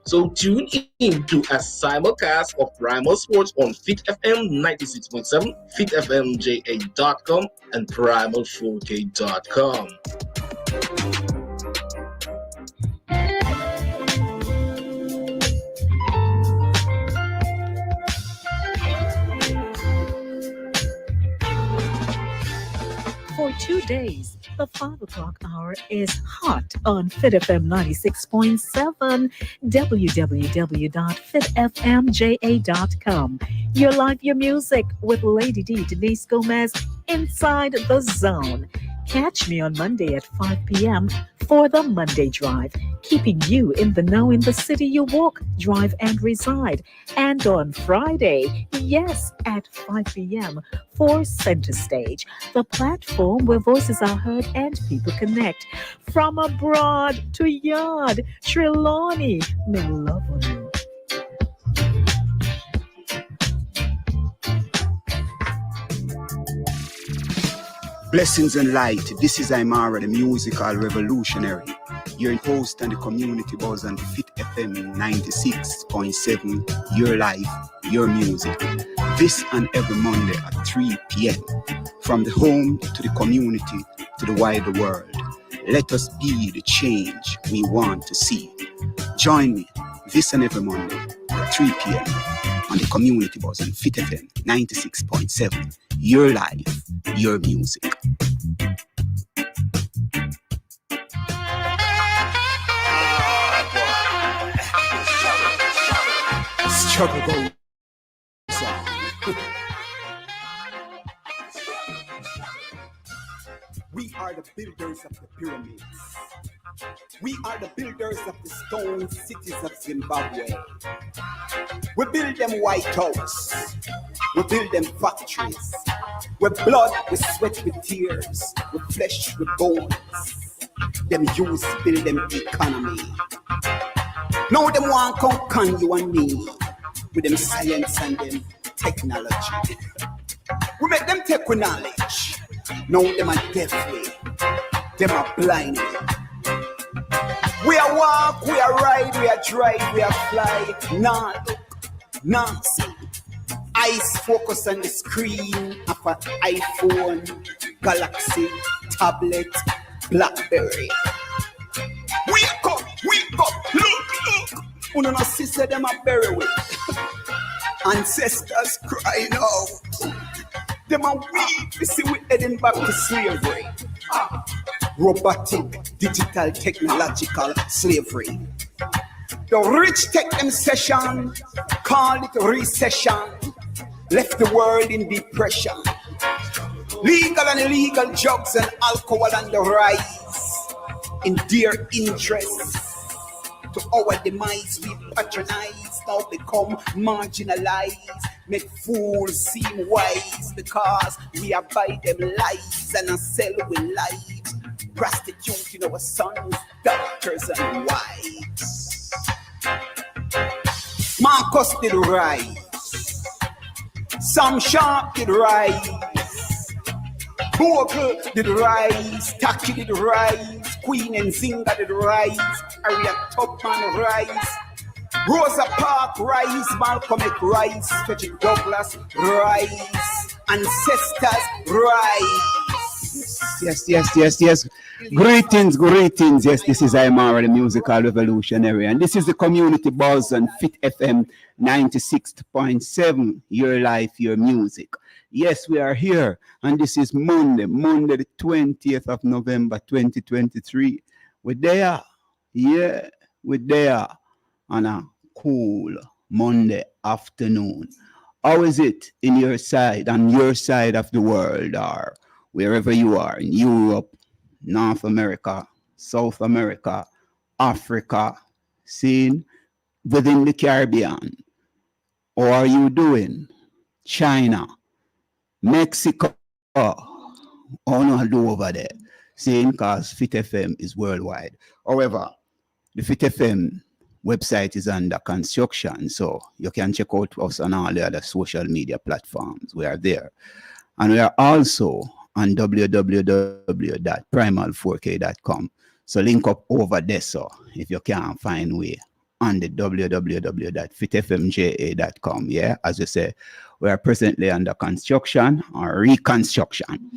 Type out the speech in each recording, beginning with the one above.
So tune in to a simulcast of Primal Sports on Fit FM 96.7, FitFMJA.com, and Primal4K.com. For 2 days, the 5 o'clock hour is hot on FitFM 96.7, www.fitfmja.com. Your life, your music with Lady D, Denise Gomez, inside the zone. Catch me on Monday at 5 p.m. for the Monday Drive, keeping you in the know in the city you walk, drive, and reside. And on Friday, yes, at 5 p.m. for Center Stage, the platform where voices are heard and people connect. From abroad to yard, Trelawney, me love on you. Blessings and light. This is Aymara, the musical revolutionary. Your host and the community buzz on Fit FM 96.7. Your life, your music. This and every Monday at 3 p.m. From the home to the community to the wider world. Let us be the change we want to see. Join me this and every Monday at 3 p.m. on the community buzz on Fit FM 96.7. Your life, your music. Struggle goes on. We are the builders of the pyramids. We are the builders of the stone cities of Zimbabwe. We build them White House. We build them factories. With blood, with sweat, with tears. With flesh, with bones. Them use to build them economy. Now them want to con you and me. With them science and them technology. We make them take with knowledge. Now them are deaf way. Them are blind way. We are walk, we are ride, we are drive, we are fly. Nah look, nah see. Eyes focus on the screen of an iPhone, Galaxy, tablet, Blackberry. Wake up, look. Uno no sister them are buried with. Ancestors crying out. Them are weak, you see we heading back to slavery. Robotic, digital, technological slavery. The rich take them session, call it recession, left the world in depression. Legal and illegal drugs and alcohol on the rise, in dear interest. To our demise we patronize, now become marginalized. Make fools seem wise because we are by them lies and sell with light. Prostituting our sons, doctors and wives. Marcus did rise. Sam Sharp did rise. Bogle did rise. Taki did rise. Queen and Zinga did rise. Harriet Tubman rise. Rosa Parks rise. Malcolm X rise. Frederick Douglass rise. Ancestors rise. Yes. Greetings. Yes, this is Aymara, the musical revolutionary. And this is the community buzz on Fit FM 96.7. Your life, your music. Yes, we are here. And this is Monday the 20th of November, 2023. We're there. Yeah, we're there on a cool Monday afternoon. How is it in your side, on your side of the world, or wherever you are, in Europe, North America, South America, Africa, seen within the Caribbean? Or are you doing China, Mexico? Oh no, I'll do over there. Seeing because Fit FM is worldwide. However, the Fit FM website is under construction, so you can check out us on all the other social media platforms. We are there. And we are also on www.primal4k.com. So link up over there, so if you can't find way on the www.fitfmja.com. Yeah, as you say, we are presently under construction or reconstruction,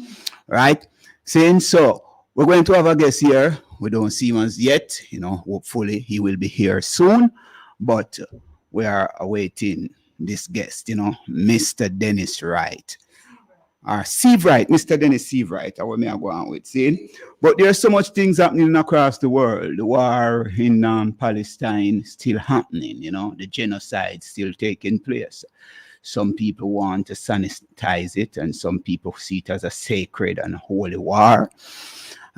right? Saying so, we're going to have a guest here. We don't see him as yet, hopefully he will be here soon, but we are awaiting this guest, Mr. Dennis Wright. Or Steve Wright, Mr. Dennis Steve Wright, what may I go on with, see? But there's so much things happening across the world. The war in Palestine still happening, the genocide still taking place. Some people want to sanitize it, and some people see it as a sacred and holy war.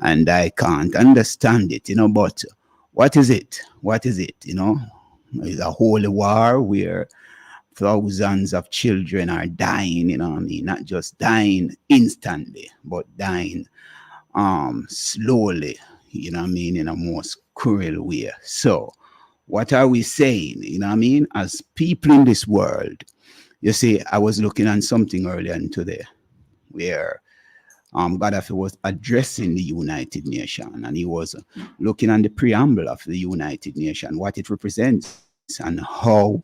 And I can't understand it, but what is it? What is it, It's a holy war where thousands of children are dying, not just dying instantly, but dying slowly, in a most cruel way. So what are we saying, as people in this world? You see, I was looking at something earlier today where Gaddafi was addressing the United Nations, and he was looking at the preamble of the United Nations, what it represents, and how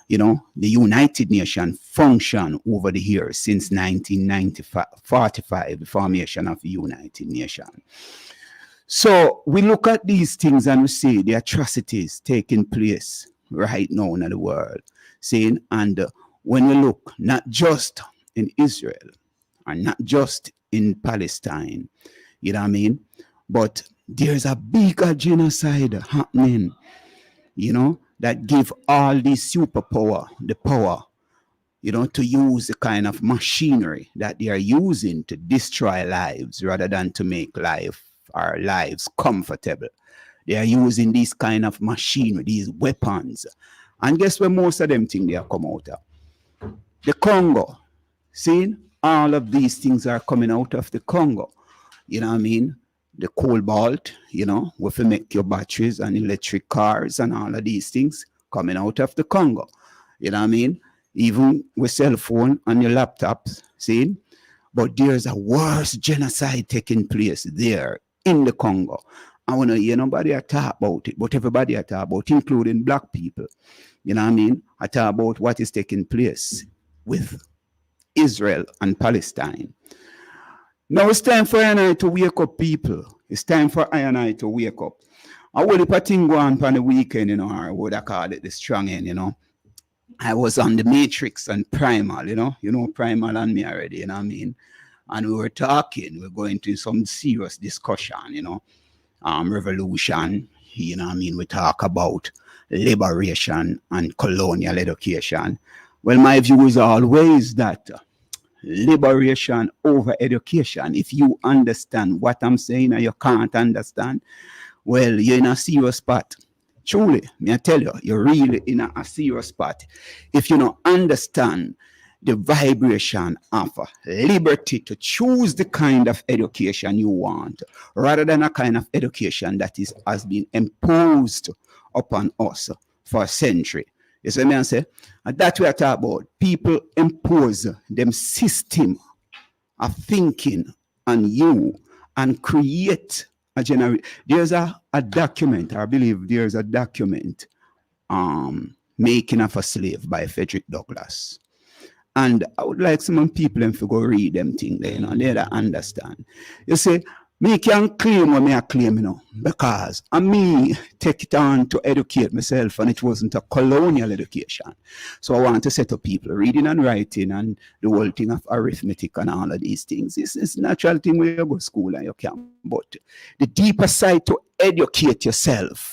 the United Nations function over the years since 1945, the formation of the United Nations. So we look at these things and we see the atrocities taking place right now in the world. Saying, and when we look not just in Israel and not just in Palestine, but there's a bigger genocide happening, that give all these superpower the power, to use the kind of machinery that they are using to destroy lives rather than to make our lives comfortable. They are using this kind of machinery, these weapons. And guess where most of them think they are come out of? The Congo. See, all of these things are coming out of the Congo. The cobalt, with make your batteries and electric cars and all of these things coming out of the Congo. Even with cell phone and your laptops, see? But there's a worse genocide taking place there in the Congo. I want to hear nobody talk about it, but everybody talk about it, including black people. I talk about what is taking place with Israel and Palestine. Now it's time for I and I to wake up, people. It's time for I and I to wake up. I will put thing go on the weekend, or what I call it, the strong end, I was on the Matrix and Primal, Primal and me already, And we were talking, we're going to some serious discussion, revolution, we talk about liberation and colonial education. Well, my view is always that liberation over education. If you understand what I'm saying and you can't understand, well, you're in a serious spot. Truly, may I tell you, you're really in a serious spot. If you don't understand the vibration of liberty to choose the kind of education you want, rather than a kind of education that has been imposed upon us for a century. You see what I say? And that's what I talk about. People impose them system of thinking on you and create a generation. There's a document, I believe there's a document, Making of a Slave by Frederick Douglass. And I would like some people to go read them things, they understand. You see, me can claim what I claim, because I take it on to educate myself, and it wasn't a colonial education. So I want to set up people reading and writing and the whole thing of arithmetic and all of these things. It's a natural thing where you go to school and you can. But the deeper side to educate yourself,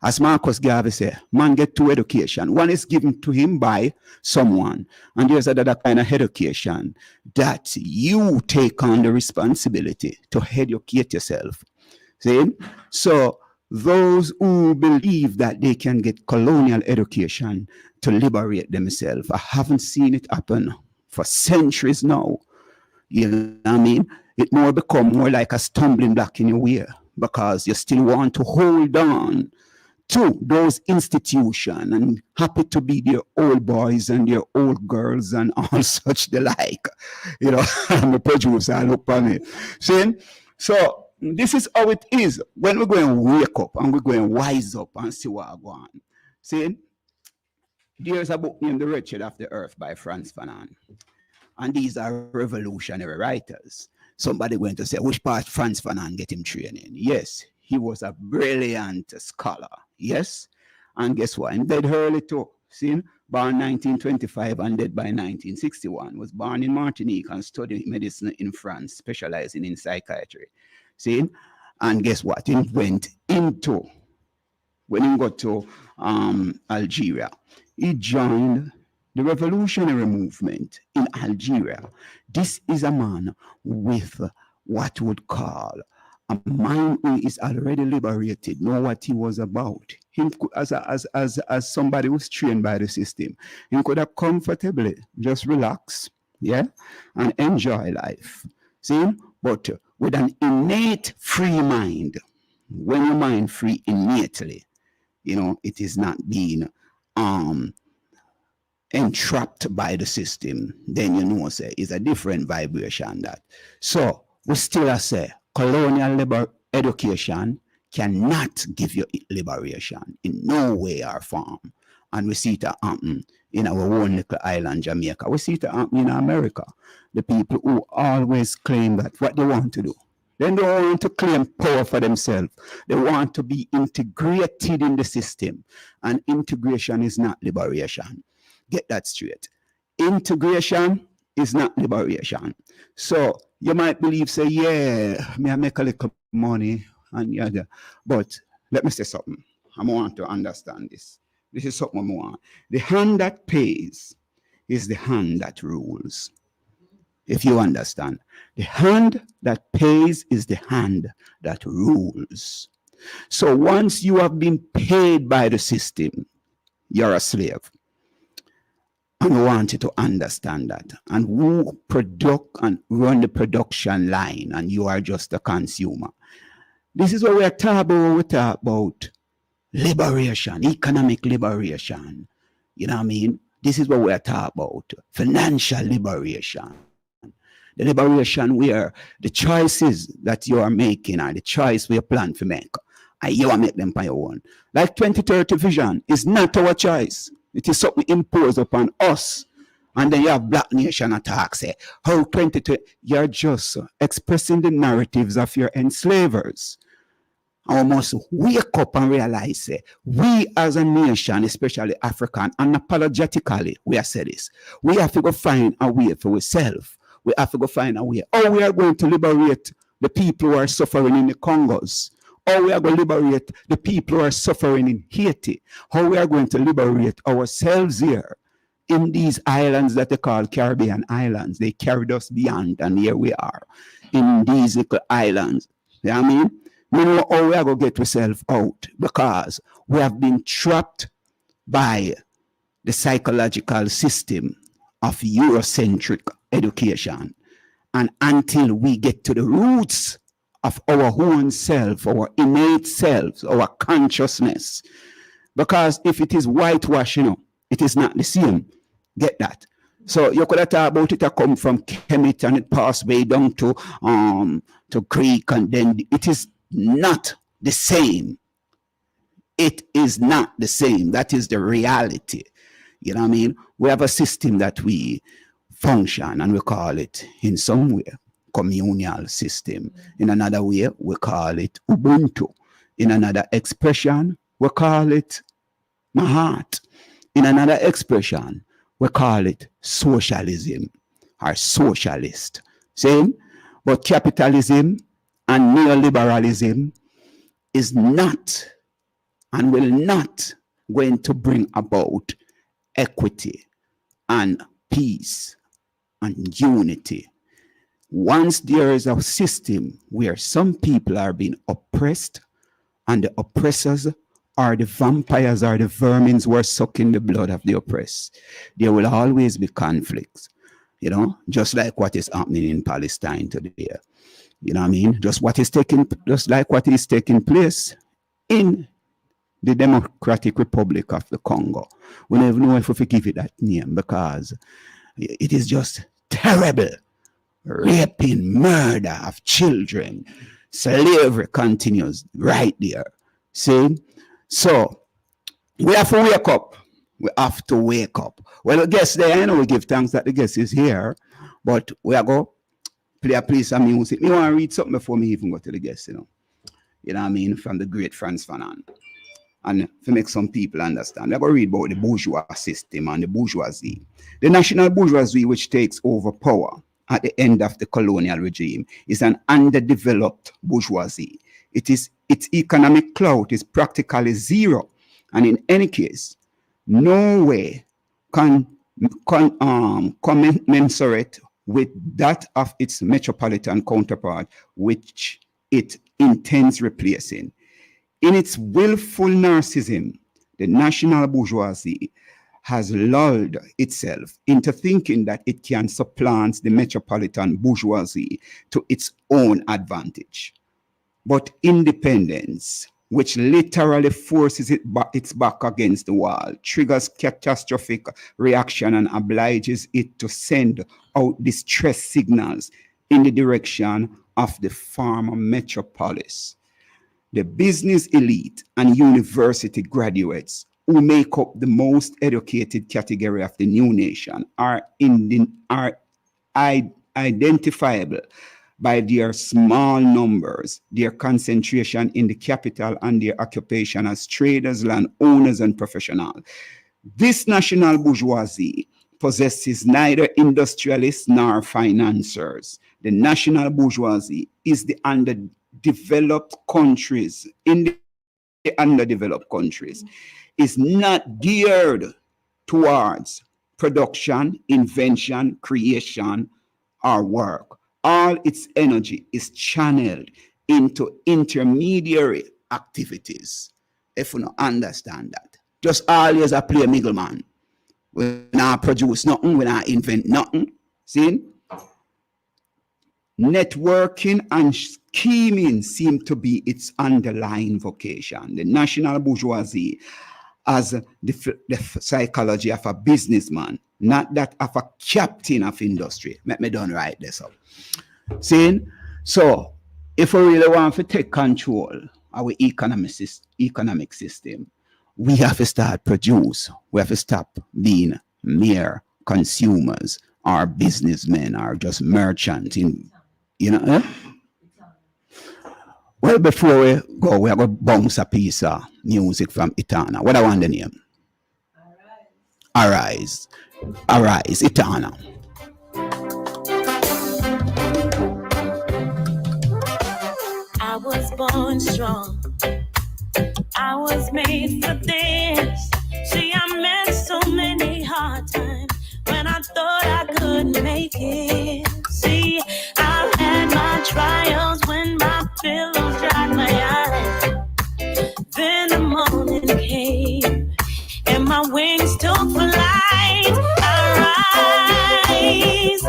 as Marcus Garvey said, man get two education. One is given to him by someone, and there's another kind of education that you take on the responsibility to educate yourself. See? So those who believe that they can get colonial education to liberate themselves, I haven't seen it happen for centuries now. You know what I mean? It more become more like a stumbling block in your way, because you still want to hold on to those institutions and happy to be their old boys and their old girls and all such the like. I'm a producer, I look on it. See? So this is how it is when we're going to wake up and we're going to wise up and see what I want. See, there's a book named The Wretched of the Earth by Frantz Fanon. And these are revolutionary writers. Somebody going to say, which part Frantz Fanon get him training? Yes, he was a brilliant scholar. Yes. And guess what? And dead early too. See, born 1925 and dead by 1961. Was born in Martinique and studied medicine in France, specializing in psychiatry. See, and guess what? He went into, when he got to Algeria, he joined the revolutionary movement in Algeria. This is a man with what would call a mind who is already liberated, know what he was about. Him as somebody who's trained by the system, he could have comfortably just relax, yeah, and enjoy life. See, but with an innate free mind. When your mind free innately, it is not being entrapped by the system, then say it's a different vibration that. So we still say colonial education cannot give you liberation in no way or form. And we see it happen in our own little island, Jamaica. We see it happen in America. The people who always claim that what they want to do. Then they want to claim power for themselves. They want to be integrated in the system. And integration is not liberation. Get that straight. Integration is not liberation. So you might believe, say, yeah, me I make a little money and yada. But let me say something. I want to understand this. This is something I want. The hand that pays is the hand that rules. If you understand, the hand that pays is the hand that rules. So once you have been paid by the system, you're a slave. And I want you to understand that. And who produce and run the production line, and you are just a consumer. This is what we are talking about when we talk about liberation, economic liberation. You know what I mean? This is what we are talking about. Financial liberation. The liberation where the choices that you are making are the choice we plan to make. And you are make them by your own. Like 2030 vision is not our choice. It is something imposed upon us. And then you have Black Nation attack, say, how 2020, you're just expressing the narratives of your enslavers. I must wake up and realize, say, we as a nation, especially African, unapologetically, we have said this, we have to go find a way for ourselves. We have to go find a way. Or we are going to liberate the people who are suffering in the Congos. Or we are going to liberate the people who are suffering in Haiti. How we are going to liberate ourselves here in these islands that they call Caribbean islands. They carried us beyond, and here we are in these little islands. You know what I mean? We know how we are going to get ourselves out because we have been trapped by the psychological system of Eurocentric education. And until we get to the roots of our own self, our innate selves, our consciousness. Because if it is whitewash, it is not the same. Get that? So you could have talked about it come from Kemet and it passed way down to Greek, and then it is not the same. It is not the same. That is the reality. You know what I mean? We have a system that we function, and we call it in some way communal system. In another way, we call it Ubuntu. In another expression, we call it Mahat. In another expression, we call it socialism or socialist. Same, but capitalism and neoliberalism is not and will not going to bring about equity and peace and unity. Once there is a system where some people are being oppressed and the oppressors are the vampires or the vermins who are sucking the blood of the oppressed, there will always be conflicts, just like what is happening in Palestine today. You know what I mean? Just like what is taking place in the Democratic Republic of the Congo. We don't even know if we give it that name because it is just terrible. Raping, murder of children. Slavery continues right there. See? So, We have to wake up. We have to wake up. Well, the guest there, I know we give thanks that the guest is here, but we are go play some music. Me want to read something before me even go to the guest, you know. You know what I mean? From the great Frantz Fanon. And to make some people understand, we're going to read about the bourgeois system and the bourgeoisie. The national bourgeoisie, which takes over power at the end of the colonial regime, is an underdeveloped bourgeoisie. Its economic clout is practically zero, and in any case, no way commensurate with that of its metropolitan counterpart, which it intends replacing. In its willful narcissism, the national bourgeoisie has lulled itself into thinking that it can supplant the metropolitan bourgeoisie to its own advantage. But independence, which literally forces its back against the wall, triggers catastrophic reaction and obliges it to send out distress signals in the direction of the farmer metropolis. The business elite and university graduates who make up the most educated category of the new nation are identifiable by their small numbers, their concentration in the capital, and their occupation as traders, landowners, and professionals. This national bourgeoisie possesses neither industrialists nor financiers. The national bourgeoisie is the underdeveloped countries, is not geared towards production, invention, creation, or work. All its energy is channeled into intermediary activities. If you don't understand that, just always a play middleman. We not produce nothing, we not invent nothing. See? Networking and scheming seem to be its underlying vocation. The national bourgeoisie has the psychology of a businessman, not that of a captain of industry. Let me don't write this up. See? So, if we really want to take control of our economic system, we have to start produce. We have to stop being mere consumers or businessmen or just merchants in, you know. Eh? Well, before we go, we are going to bounce a piece of music from Etana. What I want the name? Arise. Arise, Etana. I was born strong. I was made for this. See, I met so many hard times when I thought I couldn't make it. See, I've had my trials when my pillows dried my eyes. Then the morning came and my wings took flight. I rise,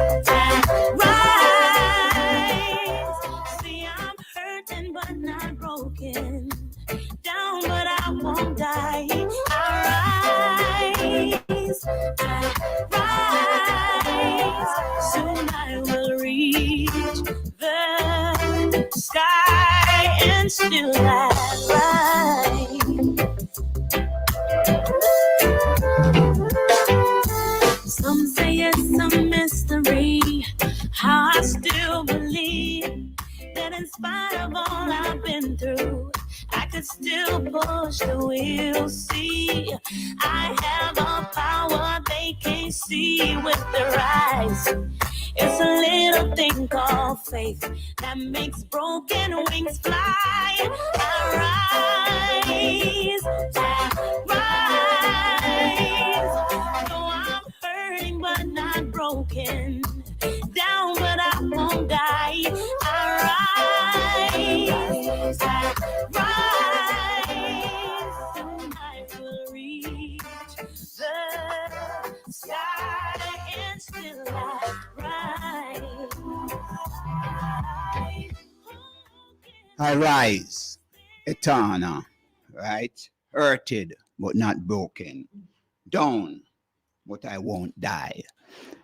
see, I'm hurting but not broken, down but I won't die. I rise, soon I will reach the sky and still I rise. Some say it's a mystery how I still believe that in spite of all I've been through, I could still push the wheel. See, I have a power they can't see with their eyes. It's a little thing called faith that makes broken wings fly. I rise. Though I'm hurting but not broken, down but I won't die. I rise, soon I will reach the sky and still I rise, Etana, right? Hurted but not broken, down but I won't die.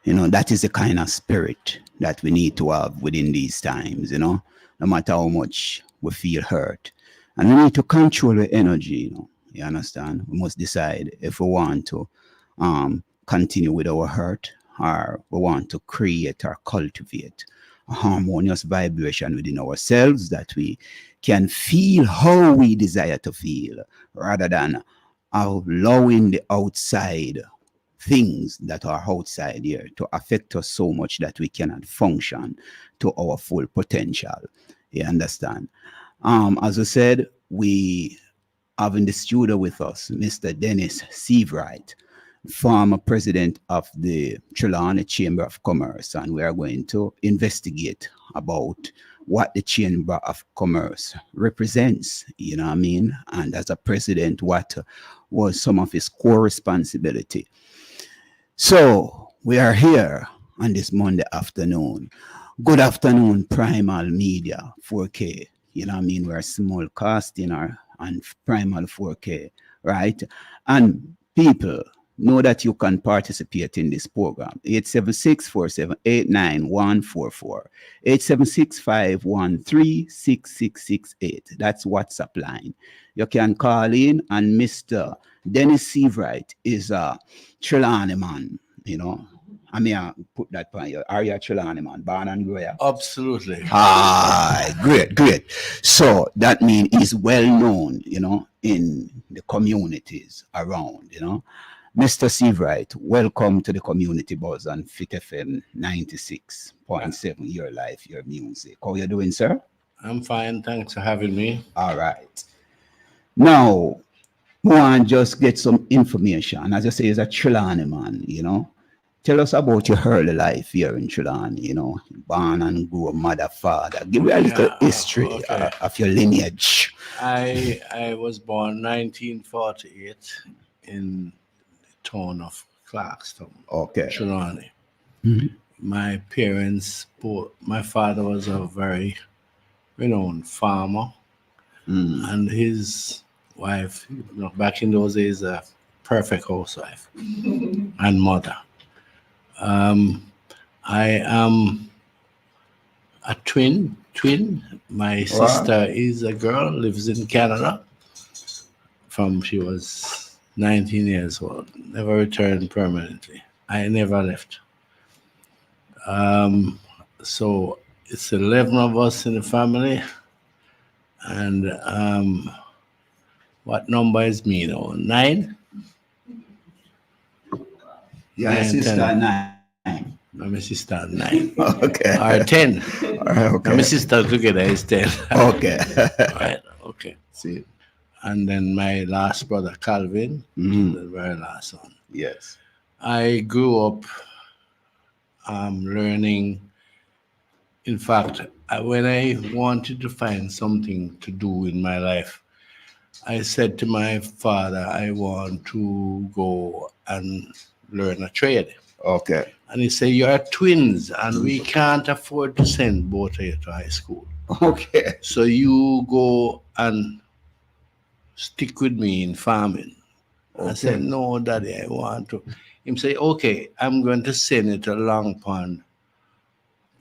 You know, that is the kind of spirit that we need to have within these times, you know, no matter how much we feel hurt. And we need to control the energy, you know. You understand? We must decide if we want to continue with our hurt, or we want to create or cultivate a harmonious vibration within ourselves that we can feel how we desire to feel, rather than allowing the outside things that are outside here to affect us so much that we cannot function to our full potential. You understand? As I said, we have in the studio with us Mr. Dennis Seavright, former president of the Trelawney Chamber of Commerce, and we are going to investigate about what the Chamber of Commerce represents, you know what I mean? And as a president, what was some of his core responsibility. So we are here on this Monday afternoon. Good afternoon, Primal Media 4K. You know what I mean? We're simulcasting on Primal 4K, right? And people, know that you can participate in this program. 876-478-9144. 876-513-6668. That's WhatsApp line. You can call in, and Mr. Dennis Seavright is a Trelawney man, you know. I mean, I put that on you. Are you a Trelawney man? Born and grew up? Absolutely. Ah, great. So that means he's well known, you know, in the communities around, you know. Mr. Seavright, welcome to the Community Buzz on Fit FM 96.7, your life, your music. How you doing, sir? I'm fine. Thanks for having me. All right. Now, we want to just get some information. As I say, as a Trelawney man, you know, tell us about your early life here in Trelawney, you know, born and grew up, mother, father. Give me a little history of your lineage. I was born 1948 in town of Clarkstown, Trelawney. Mm-hmm. My parents, my father was a very renowned farmer, and his wife, you know, back in those days, a perfect housewife and mother. I am a twin. My sister is a girl, lives in Canada. She was 19 years old, never returned permanently. I never left. So it's 11 of us in the family. And what number is me now? 9? Yeah, Nine, sister 10. 9. My sister 9. Okay. Or 10. Okay. My sister together is 10. Okay. Right, okay. See. And then my last brother, Calvin, the very last one. Yes. I grew up learning. In fact, when I wanted to find something to do in my life, I said to my father, I want to go and learn a trade. Okay. And he said, you're twins, and we can't afford to send both of you to high school. Okay. So you go and stick with me in farming. Okay. I said, no, Daddy, I want to. Him say, okay, I'm going to send you to Long Pond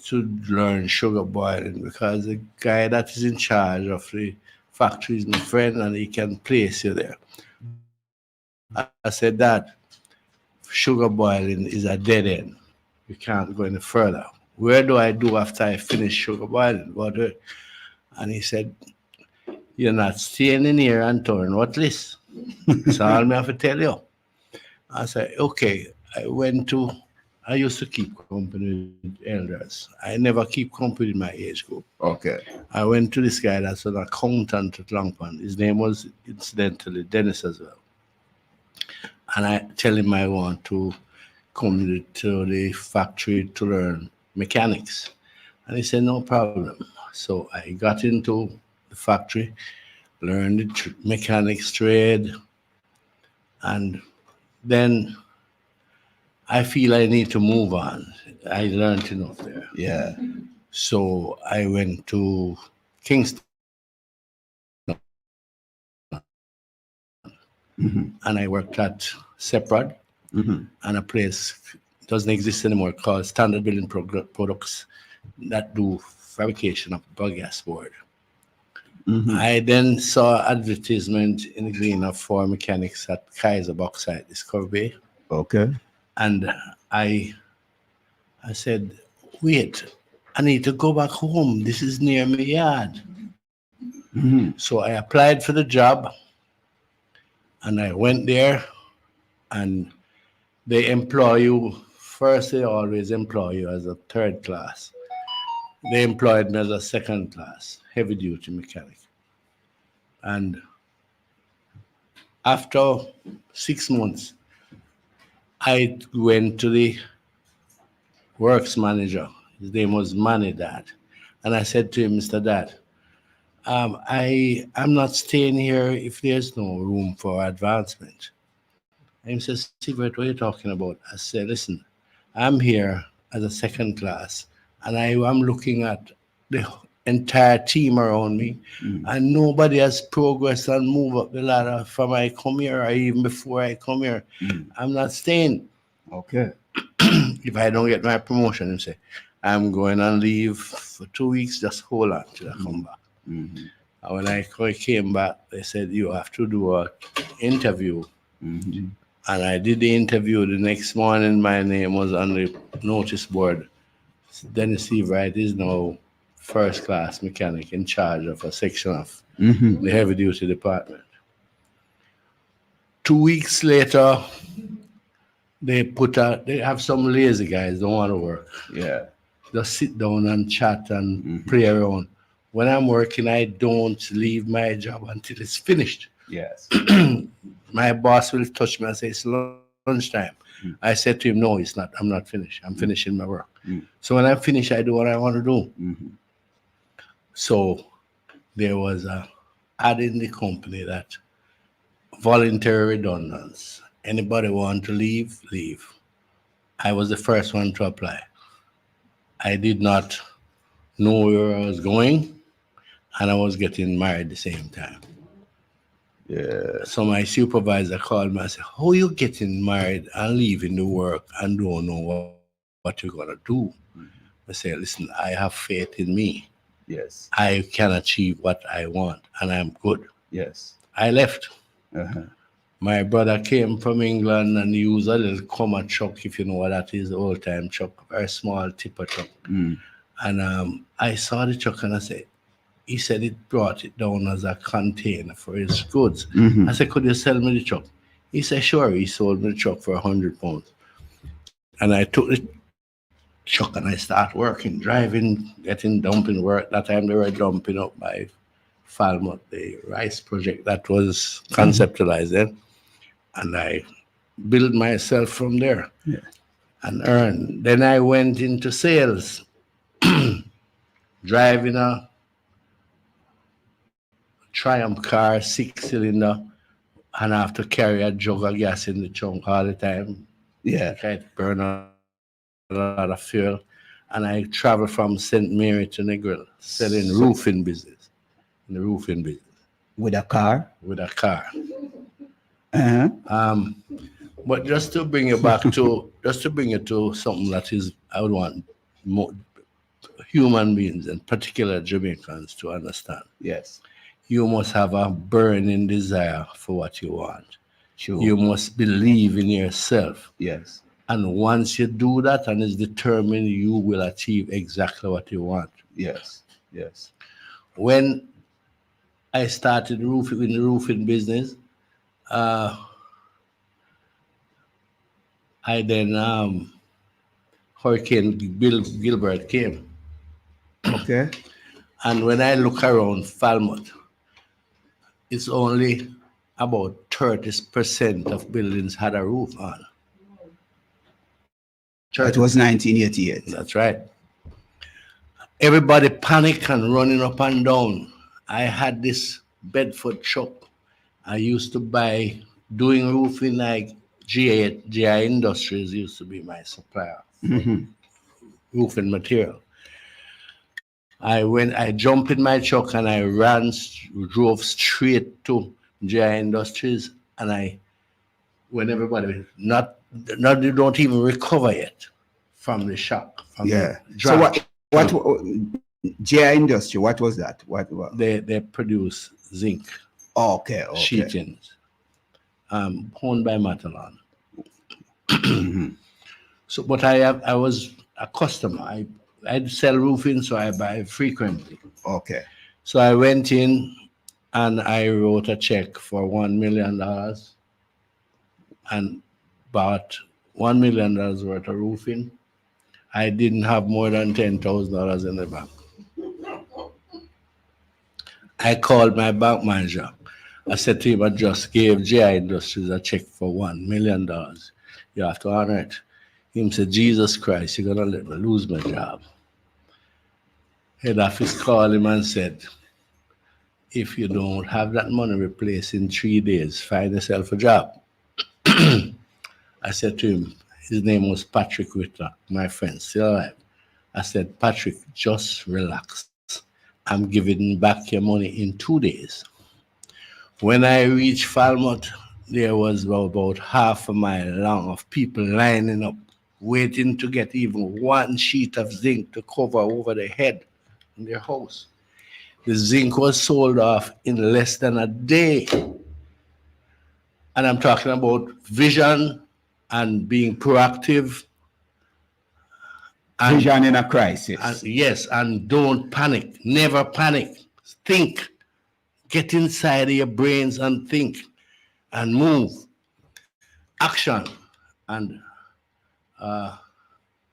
to learn sugar boiling, because the guy that is in charge of the factory is my friend, and he can place you there. I said, Dad, sugar boiling is a dead end. You can't go any further. Where do I do after I finish sugar boiling? And he said, you're not staying in here and turn what list. That's all I have to tell you. I said, okay. I used to keep company with elders. I never keep company in my age group. Okay. I went to this guy that's an accountant at Long Pond. His name was, incidentally, Dennis as well. And I tell him I want to come to the factory to learn mechanics. And he said, no problem. So I got into the factory, learned the mechanics trade, and then I feel I need to move on. I learned enough there. Yeah. So I went to Kingston. And I worked at Seprod, and a place doesn't exist anymore called Standard Building Products that do fabrication of biogas board. Mhm. I then saw advertisement in the Gleaner for mechanics at Kaiser Bauxite Discovery Bay, Okay. and I said, wait, I need to go back home. This is near my yard. Mhm. So I applied for the job, and I went there, and they employ you. First, they always employ you as a third class. They employed me as a second class, heavy duty mechanic. And after 6 months, I went to the works manager. His name was Manny Dad. And I said to him, Mr. Dad, I'm not staying here if there's no room for advancement. And he says, Secret, what are you talking about? I said, listen, I'm here as a second class, and I am looking at the entire team around me, and nobody has progressed and moved up the ladder from I come here or even before I come here. I'm not staying. Okay. If I don't get my promotion, he say, I'm going on leave for 2 weeks, just hold on till I come back. Mhm. And when I came back, they said, you have to do an interview. Mhm. And I did the interview. The next morning, my name was on the notice board. Dennis Seavright is now first class mechanic in charge of a section of Mhm. the heavy duty department. 2 weeks later, they have some lazy guys, don't want to work. Yeah. Just sit down and chat and play around. When I'm working, I don't leave my job until it's finished. Yes. My boss will touch me and say, it's lunchtime. I said to him, no, it's not. I'm not finished. I'm finishing my work. So when I'm finished, I do what I want to do. Mhm. So there was a ad in the company that voluntary redundance. Anybody want to leave, leave. I was the first one to apply. I did not know where I was going, and I was getting married at the same time. Yeah. So my supervisor called me and said, how you getting married and leaving the work and don't know what you're going to do? I said, listen, I have faith in me. Yes. I can achieve what I want, and I'm good. Yes. I left. Uh-huh. My brother came from England and used a little Comer truck, if you know what that is, old-time truck, very small tipper truck. And I saw the truck and I said, he said it brought it down as a container for his goods. I said, could you sell me the truck? He said, sure. He sold me the truck for £100. And I took the truck and I started working, driving, getting dumping work. That time they were dumping up by Falmouth, the rice project that was conceptualized then. And I built myself from there and earned. Then I went into sales, driving a Triumph car, 6-cylinder, and I have to carry a jug of gas in the trunk all the time. Yeah. I burn a lot of fuel. And I travel from St. Mary to Negril, selling roofing business, in the roofing business. With a car? With a car. Uh-huh. But just to bring it back to, something that is, I would want more human beings, and particular Jamaicans, to understand. Yes. You must have a burning desire for what you want. Sure. You must believe in yourself. Yes. And once you do that and is determined, you will achieve exactly what you want. Yes. Yes. When I started roofing in the roofing business, I then Hurricane Gilbert came. Okay. And when I look around Falmouth, it's only about 30% of buildings had a roof on. It was 1988. That's right. Everybody panicked and running up and down. I had this Bedford truck. I used to buy, doing roofing like GI Industries used to be my supplier. Roofing material. I jumped in my truck and I drove straight to GI Industries, and when everybody, they don't even recover yet from the shock. From Yeah. the So draft. what GI Industry, what was that? What? They produce zinc Okay. sheetings, owned by Matalan. Mhm. So, but I was a customer. I'd sell roofing, so I buy frequently. Okay. So I went in and I wrote a check for $1 million and bought $1 million worth of roofing. I didn't have more than $10,000 in the bank. I called my bank manager. I said to him, I just gave GI Industries a check for $1 million. You have to honor it. He said, Jesus Christ, you're going to let me lose my job. Head office called him and said, if you don't have that money replaced in 3 days, find yourself a job. I said to him, his name was Patrick Whitlock, my friend, still alive. I said, Patrick, just relax. I'm giving back your money in 2 days. When I reached Falmouth, there was about half a mile long of people lining up, waiting to get even one sheet of zinc to cover over their head in their house. The zinc was sold off in less than a day. And I'm talking about vision and being proactive. And, Vision in a crisis. and yes, and don't panic. Never panic. Think. Get inside of your brains and think and move. Action. And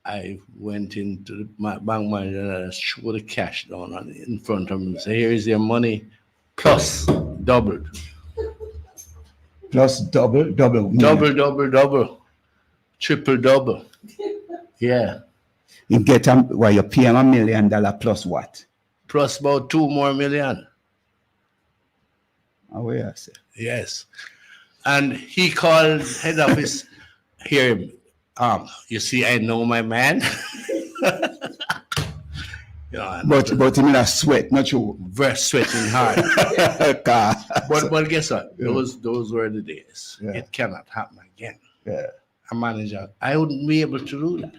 I went into my bank manager and I showed the cash down in front of him and said, here is your money, plus doubled. Plus double. Double. Triple double. Yeah. You get you pay him $1 million plus what? Plus about 2 more million. Oh, yeah, sir. Yes. And he called head office. Here, you see, I know my man. But him in a sweat, not you. Very sweating hard. but guess what? Those were the days. Yeah. It cannot happen again. Yeah. A manager, I wouldn't be able to do that.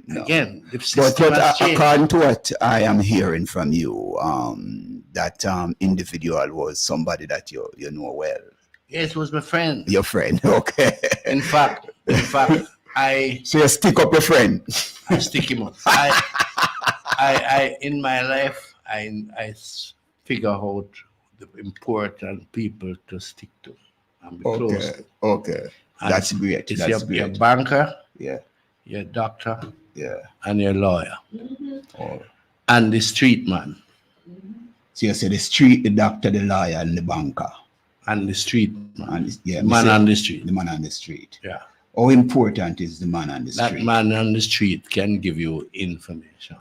No. Again, the But system has changed. according to what I am hearing from you, that individual was somebody that you know well. Yes, it was my friend. Your friend, okay. In fact, I So you stick up your friend. stick him up. I in my life, I figure out the important people to stick to and be close to. Okay. And That's great. It's That's your great. banker, Yeah. your doctor, Yeah. and your lawyer, Oh. and the street man, So you say the street, the doctor, the lawyer, and the banker. and the street man, And yeah, man on the street. the man on the street. Yeah, How important is the man on the that street? man on the street can give you information.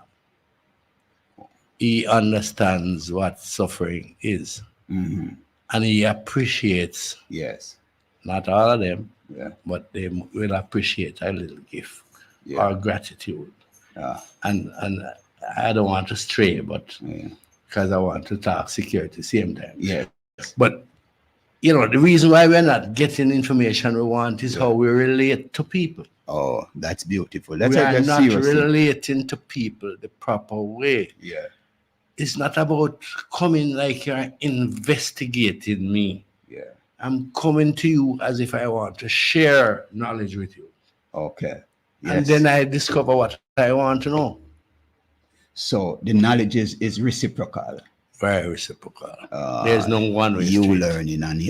He understands what suffering is, Mhm. and he appreciates. Yes. Not all of them, Yeah. but they will appreciate a little gift Yeah. or gratitude. Yeah. And I don't want to stray, but Yeah. because I want to talk security same time. Yeah. But the reason why we're not getting information we want is how we relate to people. Oh, that's beautiful. That's We are that's not seriously. relating to people the proper way. Yeah. It's not about coming like you're investigating me. Yeah. I'm coming to you as if I want to share knowledge with you. Okay. And Yes. then I discover what I want to know. So the knowledge is reciprocal. Very reciprocal. There's no one way You street. learning and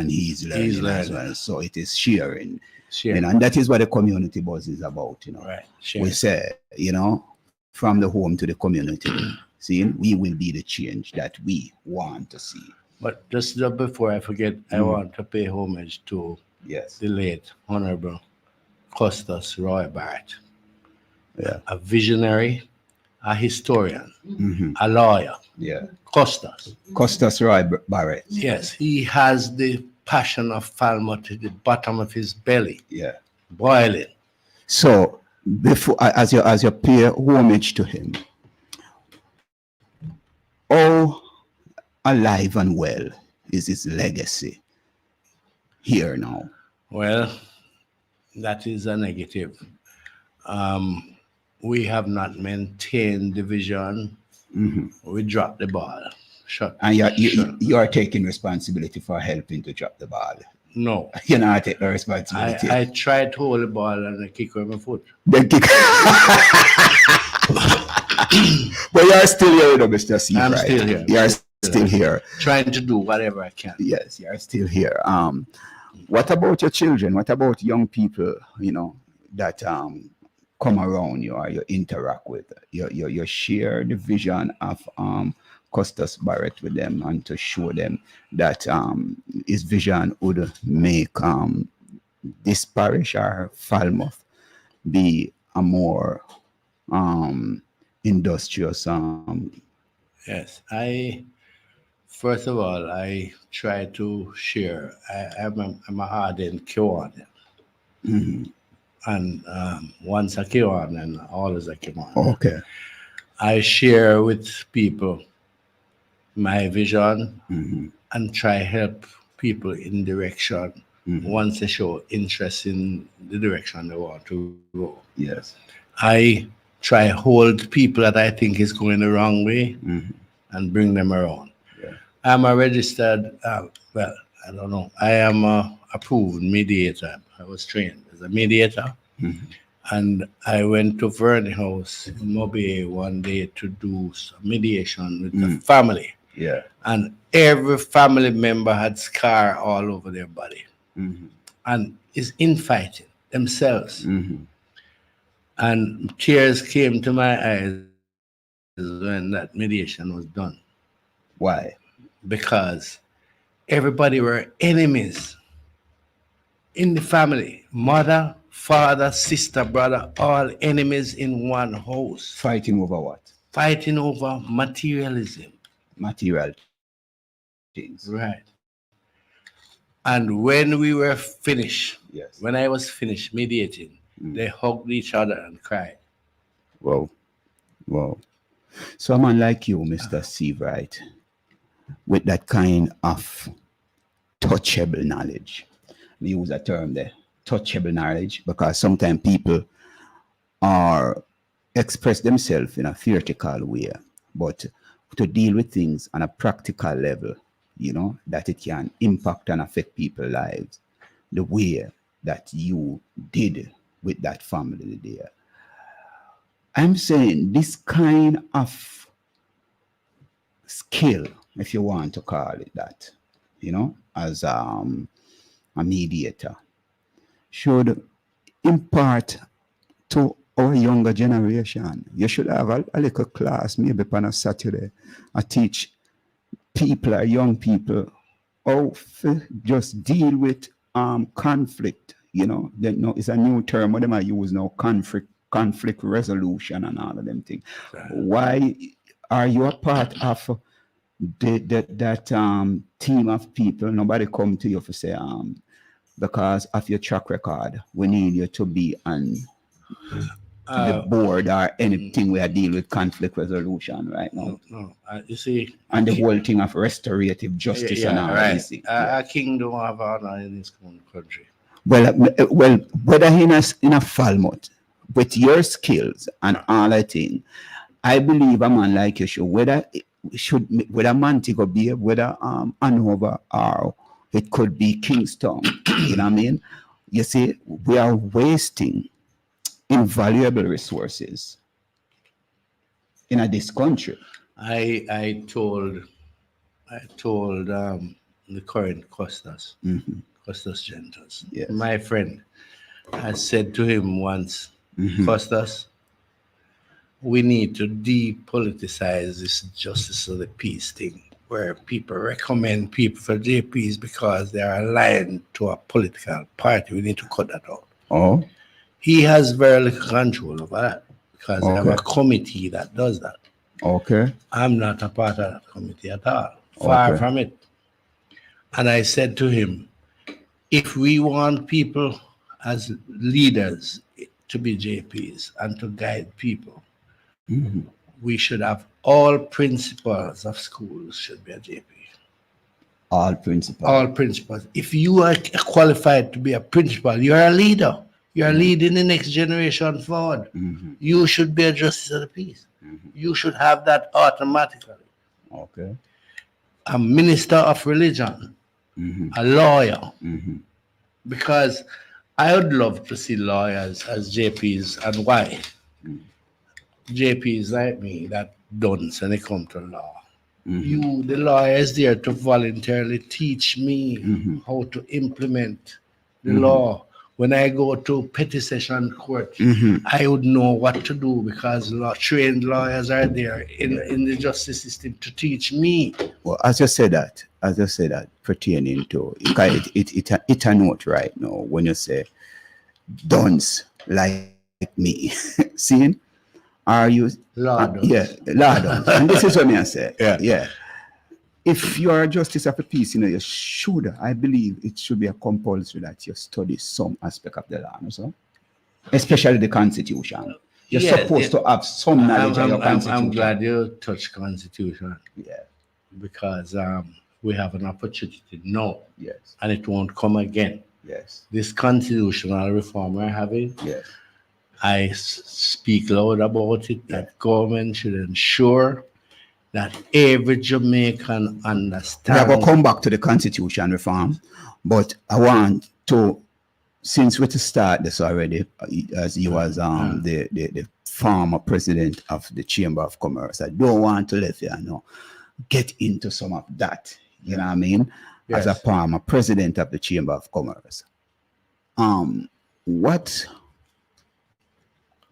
he's learning He's as learning. well. So it is sharing. Share. And that is what the community buzz is about. Right. Share. We say, from the home to the community. See, we will be the change that we want to see. But just before I forget, I want to pay homage to Yes. the late Honorable Custis Roy Barrett, Yeah. a visionary, a historian, Mhm. a lawyer. Yeah. Custis. Custis Roy Barrett. Yes, he has the passion of Falmouth at the bottom of his belly, Yeah. boiling. So before as you pay homage to him, how alive and well is his legacy here now? Well, that is a negative. We have not maintained the vision we dropped the ball. Shut. And shut. you are taking responsibility for helping to drop the ball. No. You know, I take the responsibility. I tried to hold the ball and I kick with my foot. Then kick. But you are still here, though, Mr. C. I'm right? still here. You are still here. Trying to do whatever I can. Yes, you are still here. What about your children? What about young people, you know, that come around you or you interact with? You share the vision of Custis Barrett with them and to show them that his vision would make this parish or Falmouth be a more industrious. Yes, first of all, I try to share. I'm a ardent Kiwanis. And once a Kiwanis and always a Kiwanis. Okay. I share with people my vision and try help people in direction once they show interest in the direction they want to go. Yes. I try hold people that I think is going the wrong way and bring them around. Yeah. I'm a registered, well, I don't know. I am a approved mediator. I was trained as a mediator. And I went to Verney House in Mobay one day to do some mediation with the family. Yeah. And every family member had scar all over their body. And is infighting themselves. And tears came to my eyes when that mediation was done. Why? Because everybody were enemies in the family. Mother, father, sister, brother, all enemies in one house. Fighting over what? Fighting over materialism. Material things. Right. And when we were finished, Yes. when I was finished mediating, they hugged each other and cried. Wow. Wow. So a man like you, Mr. Steve, right, with that kind of touchable knowledge. We use a term there, touchable knowledge, because sometimes people are express themselves in a theoretical way, but to deal with things on a practical level, you know, that it can impact and affect people's lives the way that you did with that family there. I'm saying this kind of skill, if you want to call it that, you know, as a mediator, should impart to our younger generation. You should have a little class, maybe on a Saturday, I teach people or young people how to just deal with conflict. You know, it's a new term what them I use now, conflict resolution and all of them things. Right. Why are you a part of that team of people? Nobody come to you for say because of your track record, we need you to be on the board or anything where I deal with conflict resolution right now. No. You see, and the whole thing of restorative justice and all right. A king don't have honor in this country. Well, whether in a Falmouth, with your skills and all that thing, I believe a man like you should, whether Montego Bay, whether Hanover, or it could be Kingston, you know what I mean? You see, we are wasting invaluable resources in this country. I told the current Custis, Custis Gentles, yes. My friend, I said to him once, Custis, we need to depoliticize this justice of the peace thing, where people recommend people for JPs because they are aligned to a political party. We need to cut that out. Oh. He has very little control over that because I have a committee that does that. Okay. I'm not a part of that committee at all. Far from it. And I said to him, if we want people as leaders to be JPs and to guide people, we should have all principals of schools should be a JP. All principals. All principals. If you are qualified to be a principal, you're a leader. You're leading the next generation forward. Mhm. You should be a justice of the peace. Mhm. You should have that automatically. Okay. A minister of religion, Mhm. a lawyer, Mhm. because I would love to see lawyers as JPs. And why? JPs like me that don't when it comes to law. Mhm. You, the lawyer, is there to voluntarily teach me Mhm. how to implement the Mhm. law. When I go to petty session court, Mhm. I would know what to do because trained lawyers are there in the justice system to teach me. Well, as you say that, pertaining to it a note right now when you say dons like me, seeing, are you? Law dons. Yeah, law dons, and this is what me I say. Yeah. If you are a justice of the peace, you should. I believe it should be a compulsory that you study some aspect of the law, so especially the Constitution. You're Yes, supposed to have some knowledge of your Constitution. I'm glad you touched Constitution Yeah. because we have an opportunity now, Yes. and it won't come again. Yes. This constitutional reform we're having, Yes. I speak loud about it, that government should ensure that every Jamaican We are understands. going to come back to the Constitution reform, but I want to, since we to start this already, as you was the former president of the Chamber of Commerce, I don't want to let you know get into some of that. You know what I mean? As a Yes. former president of the Chamber of Commerce, what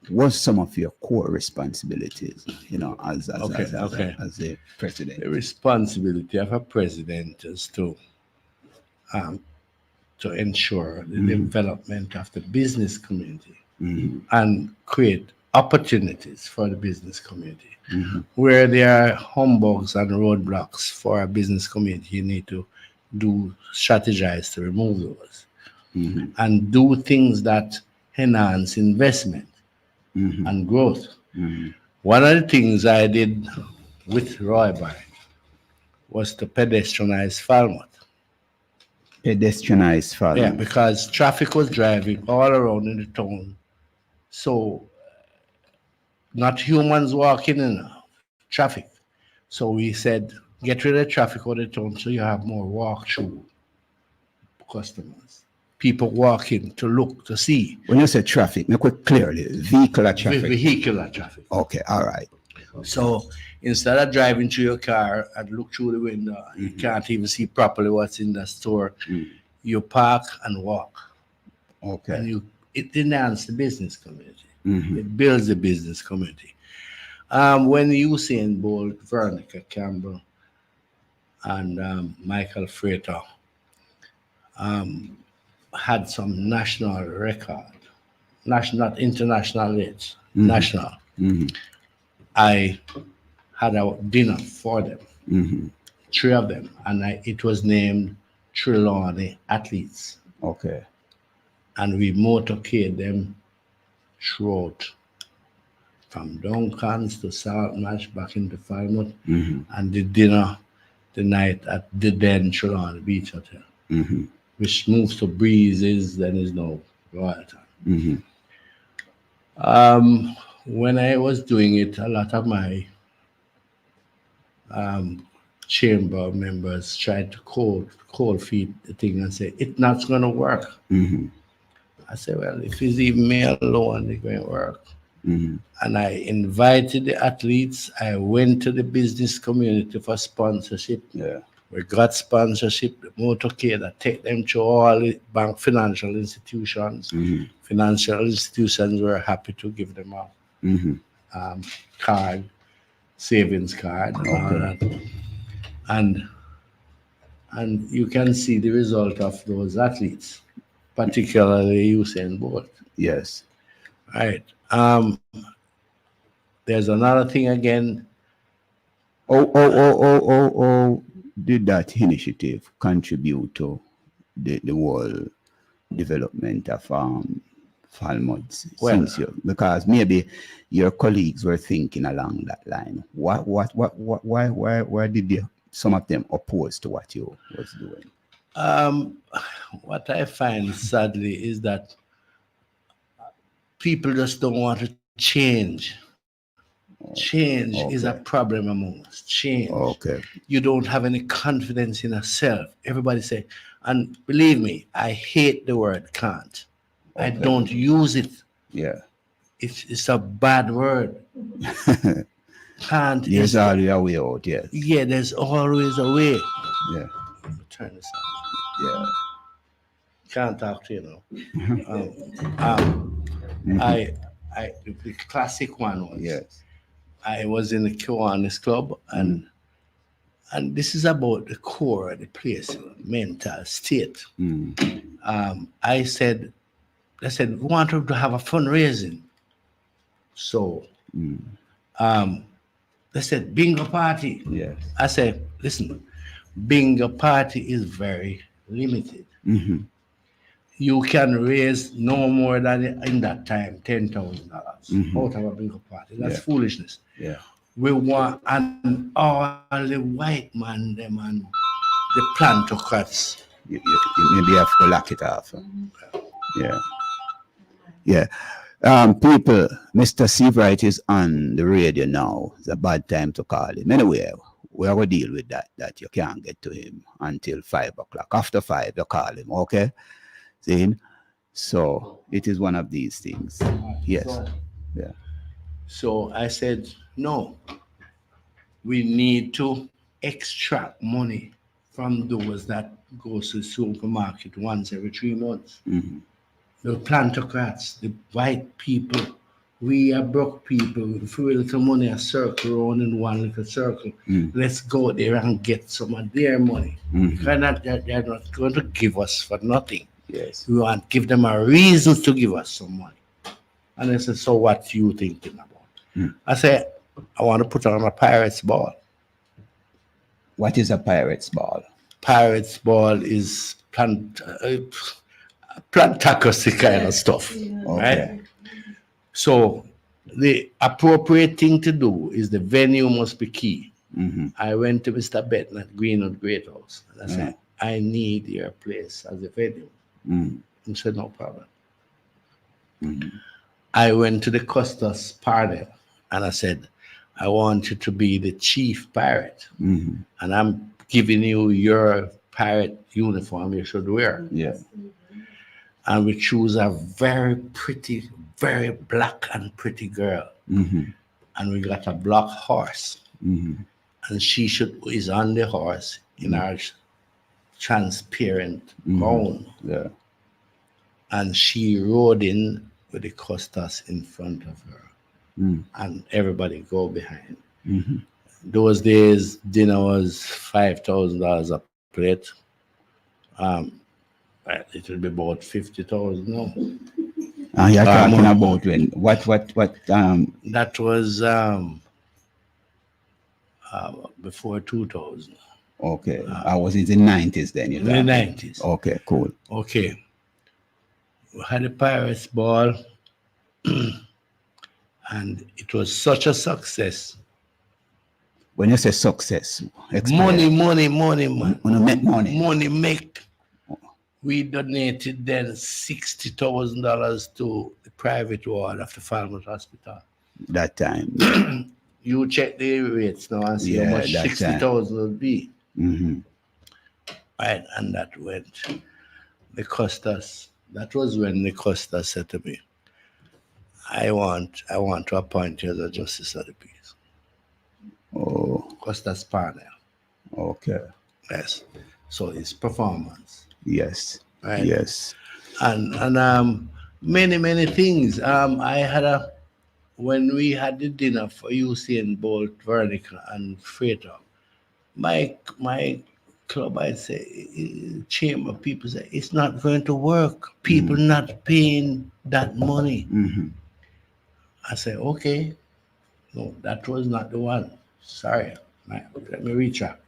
was some of your core responsibilities? As a president. The responsibility of a president is to ensure the development of the business community Mhm. and create opportunities for the business community. Mhm. Where there are humbugs and roadblocks for a business community, you need to strategize to remove those Mhm. and do things that enhance investment Mhm. and growth. Mhm. One of the things I did with Roy Bar was to pedestrianize Falmouth. Pedestrianized farm. Yeah, because traffic was driving all around in the town. So not humans walking in traffic. So we said, get rid of traffic out of the town so you have more walk-through customers. People walking to look, to see. When you say traffic, make it clearly vehicular traffic. Vehicular traffic. Okay, all right. So instead of driving through your car and look through the window, you can't even see properly what's in the store. You park and walk. Okay. And it enhances the business community. Mhm. It builds the business community. When Usain Bolt, Veronica Campbell, and Michael Frater had some national record, not international rates, national. Mhm. I had a dinner for them, Mhm. 3 of them, and it was named Trelawney Athletes. Okay. And we motorcade them throughout from Duncans to Saltmarsh back into Falmouth, Mhm. and the dinner the night at the then Trelawney Beach Hotel, Mhm. which moves to Breezes, then is now Royal Town. Mhm. When I was doing it, a lot of my chamber members tried to cold feed the thing and say, it's not going to work. Mhm. I said, well, if it's even me alone, it's going to work. Mhm. And I invited the athletes. I went to the business community for sponsorship. Yeah. We got sponsorship, the motorcade that take them to all the bank financial institutions. Mhm. Financial institutions were happy to give them a Mhm. card, savings card, and all that. And you can see the result of those athletes, particularly Usain Bolt. Yes. Right. There's another thing again. Did that initiative contribute to the whole development of Falmouth? Well, Because maybe your colleagues were thinking along that line. Why did some of them oppose to what you was doing? What I find sadly is that people just don't want to change. Change is a Okay. problem among us. Change. Okay. You don't have any confidence in yourself. Everybody say, and believe me, I hate the word can't. I Okay. don't use it. Yeah. It's a bad word. Can't There's is always a way out, yes. yeah, there's always a way. Yeah. Turn this on. Yeah. Can't talk to you know. The classic one was Yes. I was in the Kiwanis Club and this is about the core of the place, mental state. Mm. I said, we want to have a fundraising. So they said, bingo party. Yes. I said, listen, bingo party is very limited. Mm-hmm. You can raise no more than in that time $10,000 out of a bingo party. That's Yeah. foolishness. Yeah. We want and all the white man, them and the plantocrats. You maybe have to lock it off. Yeah. Yeah. People, Mr. Seabright is on the radio now. It's a bad time to call him. Anyway, we are going to deal with that you can't get to him until 5 o'clock. After 5, you call him, okay? See? So it is one of these things. Yes. Yeah. So I said, no, we need to extract money from those that goes to the supermarket once every 3 months. Mhm. The plantocrats, the white people, we are broke people with a little money, a circle around in one little circle. Let's go there and get some of their money. Because they're not going to give us for nothing. Yes. We want to give them a reason to give us some money. And they said, so what you thinking about? I said, I want to put on a Pirates ball. What is a pirate's ball? Pirates ball is plantocracy kind of stuff, Okay. right? So the appropriate thing to do is the venue must be key. Mm-hmm. I went to Mr. Benton at Greenwood Great House and I said, I need your place as a venue. He said, no problem. I went to the Custos panel and I said, I want you to be the chief pirate. And I'm giving you your pirate uniform you should wear. Yeah. And we choose a very pretty, very black and pretty girl. And we got a black horse. And she is on the horse in our transparent gown. Yeah. And she rode in with the Custos in front of her. And everybody go behind. Those days, dinner was $5,000 a plate. It will be about 50,000 now. You're talking about when? What? That was before 2000. Okay. I was in the 90s then. In the 90s. Okay, cool. Okay. We had a Pirates ball, and it was such a success. When you say success, Money. When you make money. Money make. We donated then $60,000 to the private ward of the Falmouth Hospital. That time. You check the rates now and see Yeah, how much that 60,000 would be. Mm-hmm. Right, and that went. The Custos. That was when the Custos said to me, I want to appoint you as a justice of the peace. Oh, Custos panel. okay. Yes. So it's performance. Yes. Right. Yes. And many things. When we had the dinner for Usain Bolt, Vernica, and Freighter, my club, I'd say, chamber people say it's not going to work. People not paying that money. I say, okay, no, that was not the one. Sorry, let me retract.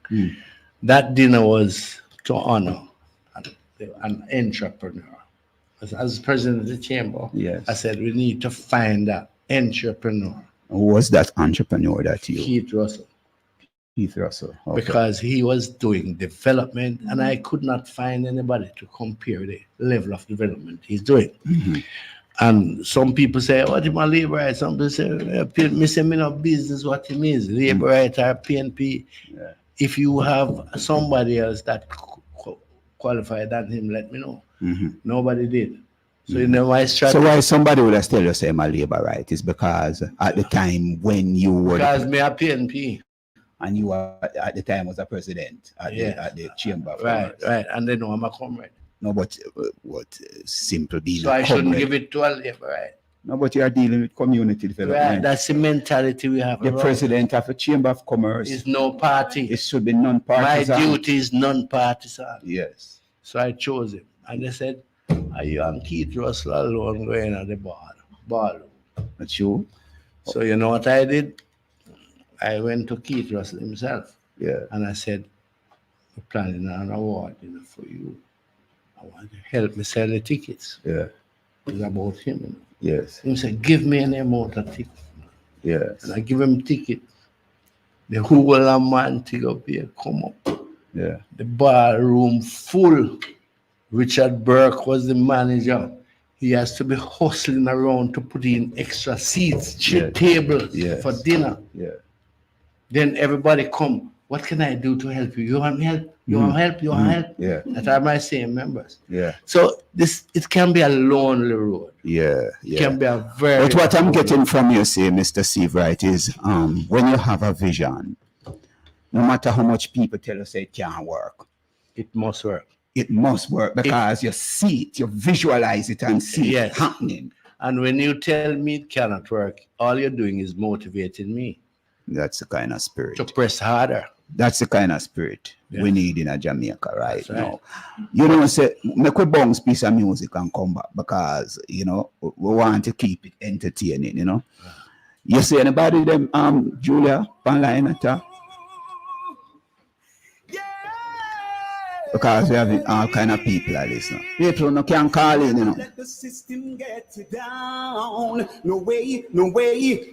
That dinner was to honor an entrepreneur. As president of the chamber, Yes. I said we need to find that entrepreneur. Who was that entrepreneur that you? Keith Russell. Keith Russell. Okay. Because he was doing development and I could not find anybody to compare the level of development he's doing. And some people say, what is my labor right? Some people say, me say me no business what it means. Labor right or PNP. Yeah. If you have somebody else that qualified than him, let me know. Nobody did. So you know my strategy. So why somebody would have still you say my labor right is because at the time when you were Because me a PNP. and you were at the time was a president at the chamber. of Right, Commerce. right. And they know I'm a comrade. No, but what simple being So a I shouldn't comrade. give it to a labor right. No, but you are dealing with community Right, development. that's the mentality we have. The around. president of a chamber of commerce. Is no party. It should be My non-partisan. duty is non-partisan. Yes. So I chose him. And they said, are you and Keith Russell alone going at the ball? That's you. So you know what I did? I went to Keith Russell himself. Yeah. And I said, we're planning an award for you. I want you to help me sell the tickets. Yeah. It's about him. You know. Yes. He said, give me an amount of tickets. Yes. And I give him ticket. The whole of Montego Bay come up. Yeah. The ballroom full. Richard Burke was the manager. He has to be hustling around to put in extra seats, tables for dinner. Yeah. Then everybody come. What can I do to help you? You want me help? You want help? You want help? Yeah. That are my same members. Yeah. So it can be a lonely road. Yeah. It can be a very. But what I'm getting from you, say, Mr. Steve, right, is when you have a vision, no matter how much people tell you say it can't work, it must work. It must work because you see it, you visualize it and see it Yes. happening. And when you tell me it cannot work, all you're doing is motivating me That's the kind of spirit. to press harder. That's the kind of spirit Yeah. we need in a Jamaica right That's right. now. You know, say, make we bounce piece of music and come back because, you know, we want to keep it entertaining, you know. You see anybody them, Julia, online at all? Because we have all kind of people like this now. People no can call in, you know. Let the system get you down. No way, no way.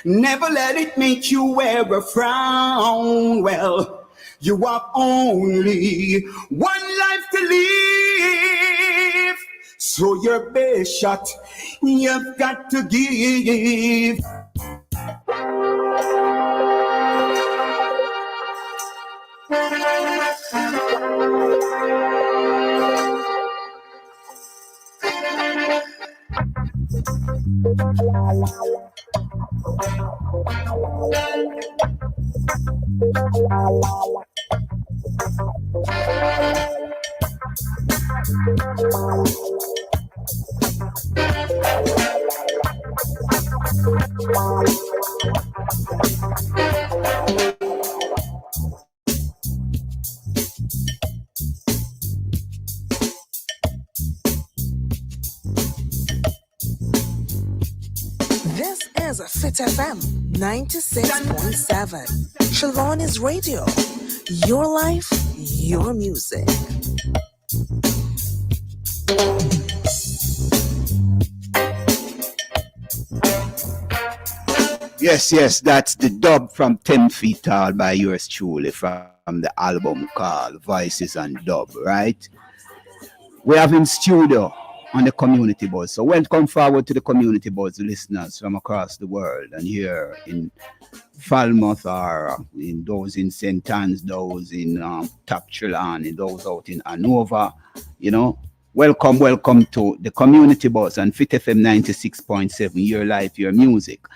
Never let it make you wear a frown. Well, you have only one life to live. So your best shot, you've got to give. This is a Fit FM 96.7. Shalani's Radio. Your life, your music. Yes, that's the dub from 10 Feet Tall by yours truly from the album called Voices and Dub, right? We have in studio on the Community Buzz. So welcome forward to the Community Buzz listeners from across the world and here in Falmouth or in those in St. Anne's, those in Top Trelawney, those out in Anova, you know. Welcome to the Community Buzz and Fit FM 96.7, your life, your music.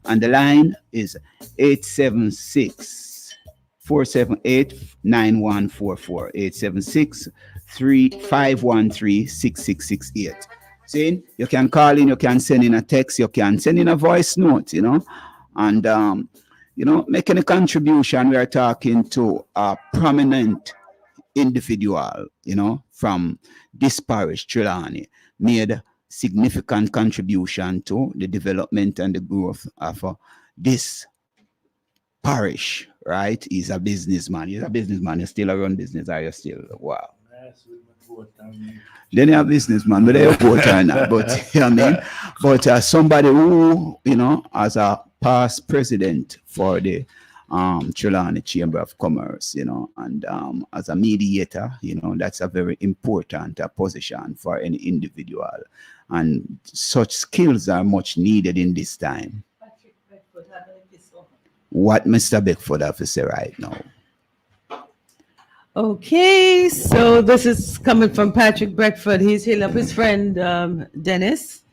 And the line is 876-478-9144. 876-513-6668. See, you can call in, you can send in a text, you can send in a voice note, you know, and, you know, making a contribution. We are talking to a prominent individual, you know, from this parish, Trelawney, made significant contribution to the development and the growth of this parish, right? He's a businessman. He's a businessman. You still run business, are you still? Wow. Then you're a businessman, but they're both or not. But you know what I mean? But somebody who, you know, as a past president for the Trelawney Chamber of Commerce, you know, and as a mediator, you know, that's a very important position for any individual. And such skills are much needed in this time. What Mr. Beckford have to say right now? Okay, so this is coming from Patrick Beckford. He's healing up his friend Dennis.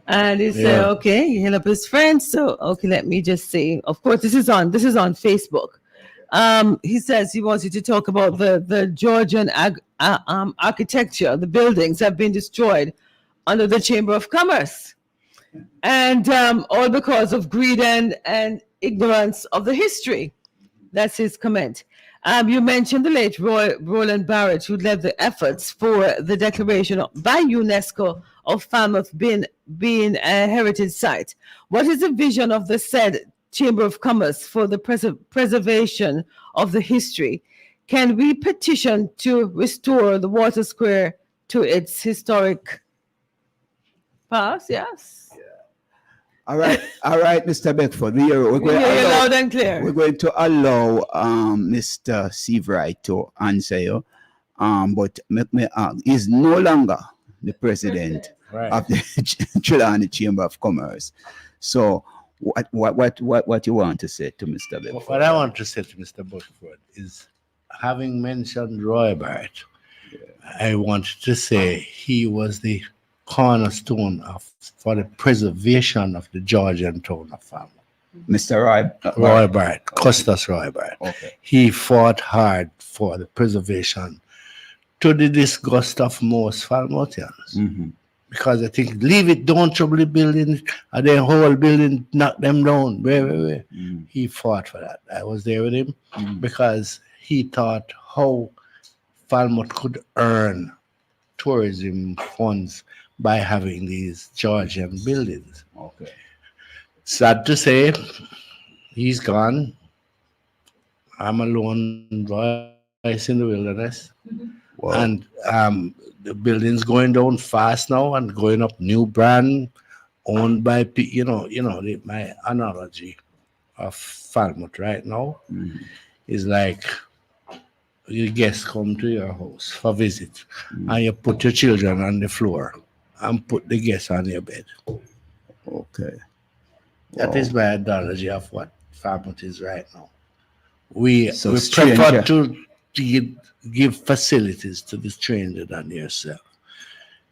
And he said, Yeah. okay, he healed up his friend. So okay, let me just say, of course, this is on Facebook. He says he wants you to talk about the Georgian architecture. The buildings have been destroyed under the Chamber of Commerce, and all because of greed and ignorance of the history. That's his comment. You mentioned the late Roland Barrett, who led the efforts for the declaration by UNESCO of Falmouth being a heritage site. What is the vision of the said Chamber of Commerce for the preservation of the history? Can we petition to restore the Water Square to its historic past? Yes. All right, Mr. Beckford. We hear you loud and clear. We're going to allow Mr. Seavright to answer you. But he's no longer the president of the Trelawney Chamber of Commerce. So what you want to say to Mr. Beckford? What I want to say to Mr. Beckford is, having mentioned Roy Barrett, I wanted to say he was the cornerstone for the preservation of the Georgian town of Falmouth. Mr. Roy Barrett, Custis Roy Barrett. Okay. He fought hard for the preservation to the disgust of most Falmouthians. Mm-hmm. Because I think, leave it, don't trouble the building, and the whole building, knock them down. Mm-hmm. He fought for that. I was there with him because he thought how Falmouth could earn tourism funds by having these Georgian buildings. Okay. Sad to say, he's gone. I'm a lone voice in the wilderness. Wow. And the building's going down fast now and going up new brand owned by, my analogy of Falmouth right now is like your guests come to your house for visit and you put your children on the floor and put the guests on your bed. Okay. That is my analogy of what Falmouth is right now. We So prefer to give facilities to the stranger than yourself.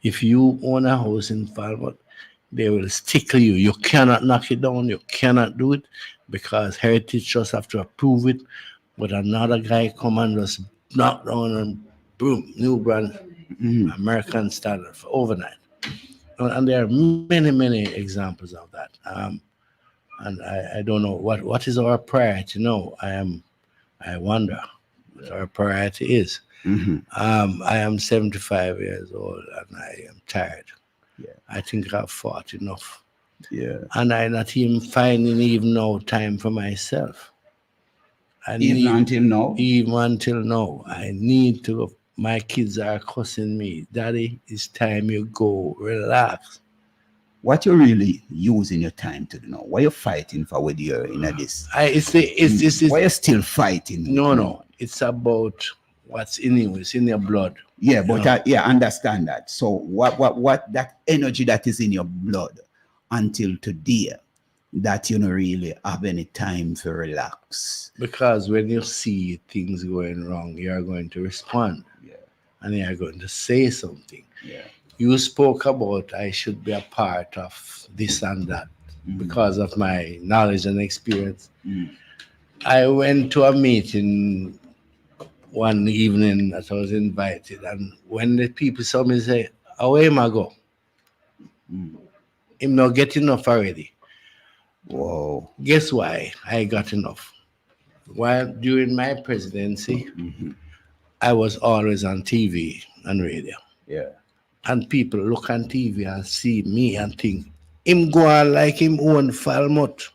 If you own a house in Falmouth, they will stickle you. You cannot knock it down. You cannot do it because Heritage Trust have to approve it. But another guy come and just knock down and boom, new brand, American standard for overnight. And there are many, many examples of that. And I don't know what is our priority. No, I wonder what our priority is. I am 75 years old and I am tired. Yeah. I think I've fought enough. Yeah. And I'm not even finding even now time for myself. Until now? I need to. My kids are cussing me. Daddy, it's time you go. Relax. What you really using your time to do now? Why you fighting for with you're in this? Why you still fighting? No. It's about what's in you. It's in your blood. Yeah, but I understand that. So what that energy that is in your blood until today that you don't really have any time to relax? Because when you see things going wrong, you are going to respond. Yeah. And you are going to say something. Yeah. You spoke about I should be a part of this and that because of my knowledge and experience. I went to a meeting one evening that I was invited, and when the people saw me say, away am I go? I'm not getting enough already. Whoa. Guess why I got enough? While during my presidency, I was always on TV and radio. Yeah. And people look on TV and see me and think, him go on like him own Falmouth.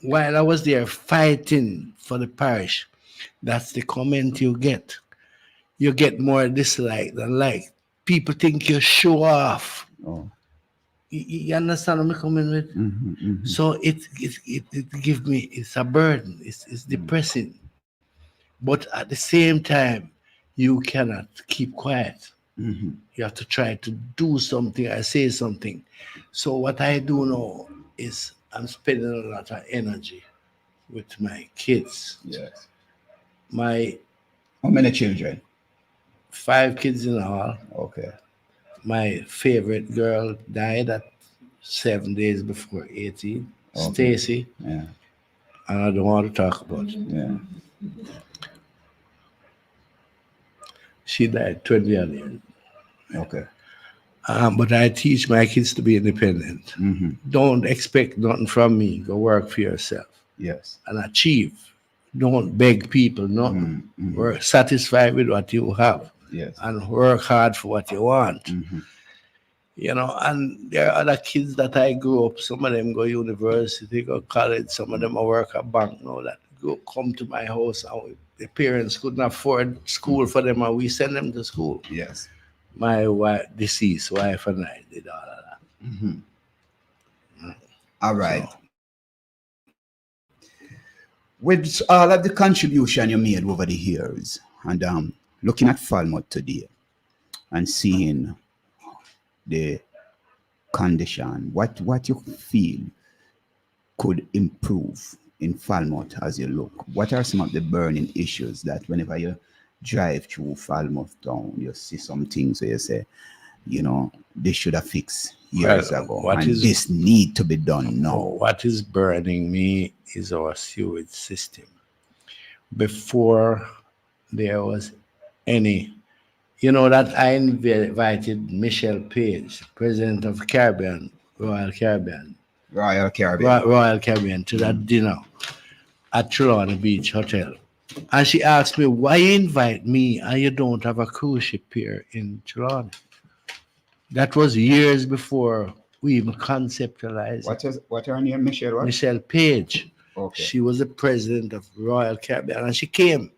While I was there fighting for the parish, that's the comment you get. You get more dislike than like. People think you show off. Oh. You understand what I'm coming with? So it gives me, it's a burden. It's depressing. But at the same time, you cannot keep quiet. Mm-hmm. You have to try to do something or say something. So what I do now is I'm spending a lot of energy with my kids. Yes. My How many children? 5 kids in all. Okay. My favorite girl died at 7 days before 18, Okay. Stacy, Yeah. and I don't want to talk about it. Yeah. She died 20 years. Okay. But I teach my kids to be independent. Mm-hmm. Don't expect nothing from me. Go work for yourself Yes. and achieve. Don't beg people nothing. Mm-hmm. Work satisfied with what you have Yes. and work hard for what you want. Mm-hmm. You know, and there are other kids that I grew up. Some of them go university, go college. Some of them I work at bank now that go come to my house. And the parents couldn't afford school for them, and we send them to school. Yes. My wife, deceased wife, and I did all of that. Mm-hmm. All right. With all of the contribution you made over the years, and looking at Falmouth today, and seeing the condition, what you feel could improve in Falmouth as you look? What are some of the burning issues that whenever you drive through Falmouth town, you see some things where you say, you know, this should have fixed years ago, and this need to be done now? What is burning me is our sewage system. Before there was any, you know, that I invited Michelle Page, president of Caribbean, Royal Caribbean, to that dinner at Trelawney Beach Hotel. And she asked me, why you invite me and you don't have a cruise ship here in Trelawney? That was years before we even conceptualized. What her name, Michelle? What? Michelle Page. Okay. She was the president of Royal Caribbean, and she came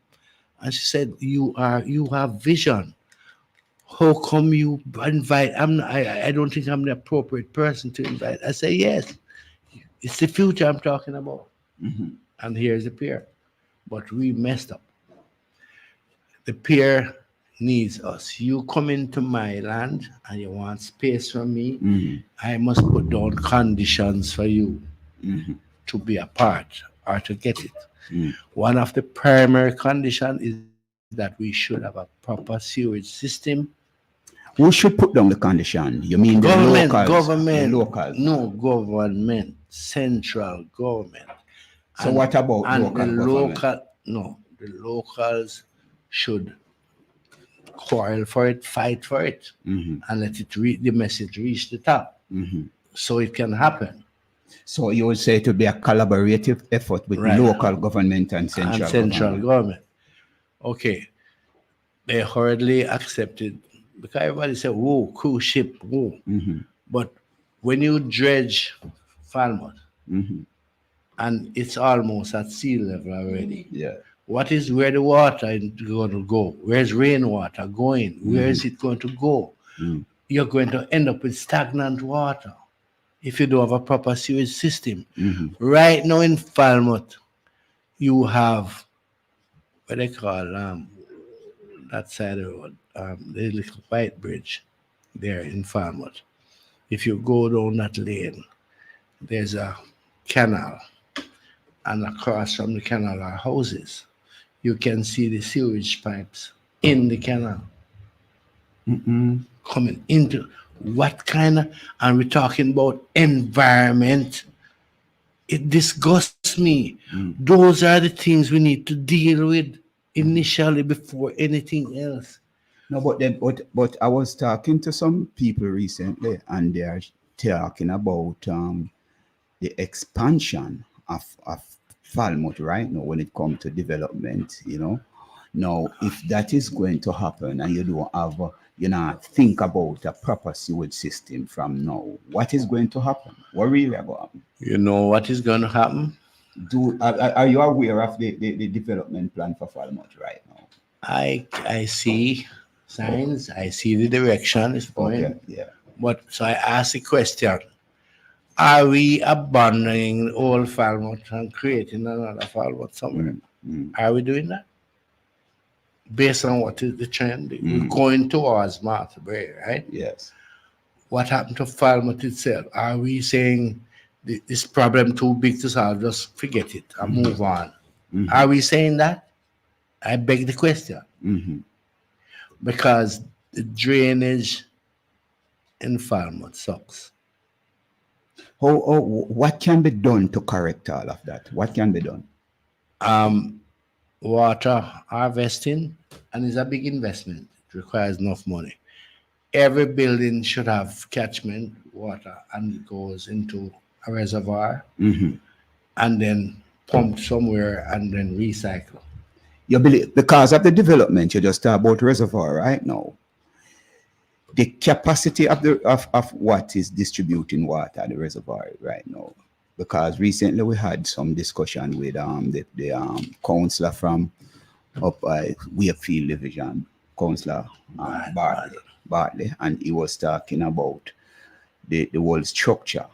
and she said, you have vision. How come you invite? I don't think I'm the appropriate person to invite. I say, yes, it's the future I'm talking about. Mm-hmm. And here's the pier. But we messed up. The pier needs us. You come into my land and you want space from me, Mm-hmm. I must put down conditions for you Mm-hmm. to be a part or to get it. Mm-hmm. One of the primary conditions is that we should have a proper sewage system. Who should put down the condition? You mean the Government. Locals? No, government, central government. So what about local government? The locals should quarrel for it, fight for it, Mm-hmm. and let it the message reach the top, Mm-hmm. so it can happen. So you would say it would be a collaborative effort with Right. local government and central government. Okay, they hurriedly accepted because everybody said, "Whoa, cruise ship, whoa." Mm-hmm. But when you dredge Falmouth, Mm-hmm. and it's almost at sea level already. Yeah. What is where the water is going to go? Where's rainwater going? Where is it going to go? Mm. You're going to end up with stagnant water if you don't have a proper sewage system. Mm-hmm. Right now in Falmouth, you have what they call that side of the road, the little white bridge there in Falmouth. If you go down that lane, there's a canal, and across from the canal are houses. You can see the sewage pipes in the canal coming into what kind of, and we're talking about environment. It disgusts me. Those are the things we need to deal with initially before anything else. No, but I was talking to some people recently, and they are talking about the expansion of Falmouth right now when it comes to development, you know. Now, if that is going to happen and you don't have, think about a proper sewage system from now, what is going to happen? What really going to happen? You know what is going to happen? Are you aware of the development plan for Falmouth right now? I see signs, I see the direction it's going. Okay, yeah. But so I ask the question, are we abandoning old Falmouth and creating another Falmouth somewhere? Are we doing that? based on what is the trend, we're going towards Martha Brae, right? Yes. What happened to Falmouth itself? Are we saying this problem too big to solve? Just forget it and move on. Are we saying that? I beg the question. Because the drainage in Falmouth sucks. What can be done to correct all of that? What can be done? Water harvesting, and it's a big investment. It requires enough money. Every building should have catchment water, and it goes into a reservoir and then pumped somewhere and then recycle. You believe because of the development, you just talk about reservoir right now. The capacity of what is distributing water at the reservoir right now. Because recently we had some discussion with the councillor from up by Wakefield Division, Councillor Bartley, and he was talking about the whole structure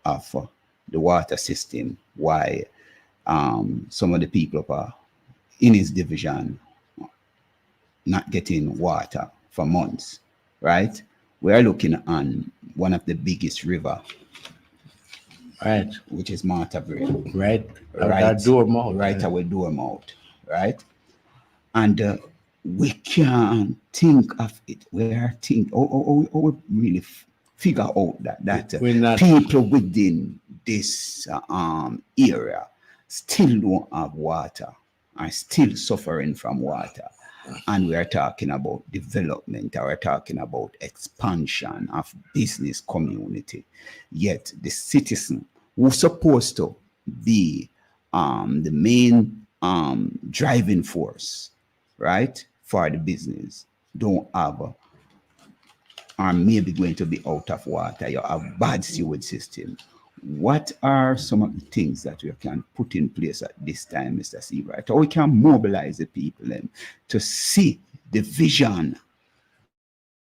of the water system, why some of the people in his division not getting water for months, right? We are looking on one of the biggest river, right, which is Martha Brae, right, right, Dormouth, right away Dormouth, right, and we can't think of it. We are think, we really figure out that people within this area still don't have water, are still suffering from water. And we are talking about development, or we're talking about expansion of business community. Yet the citizen who's supposed to be the main driving force, right, for the business, don't have or maybe going to be out of water. You have bad sewage system. What are some of the things that we can put in place at this time, Mr. Seabright? Or we can mobilize the people to see the vision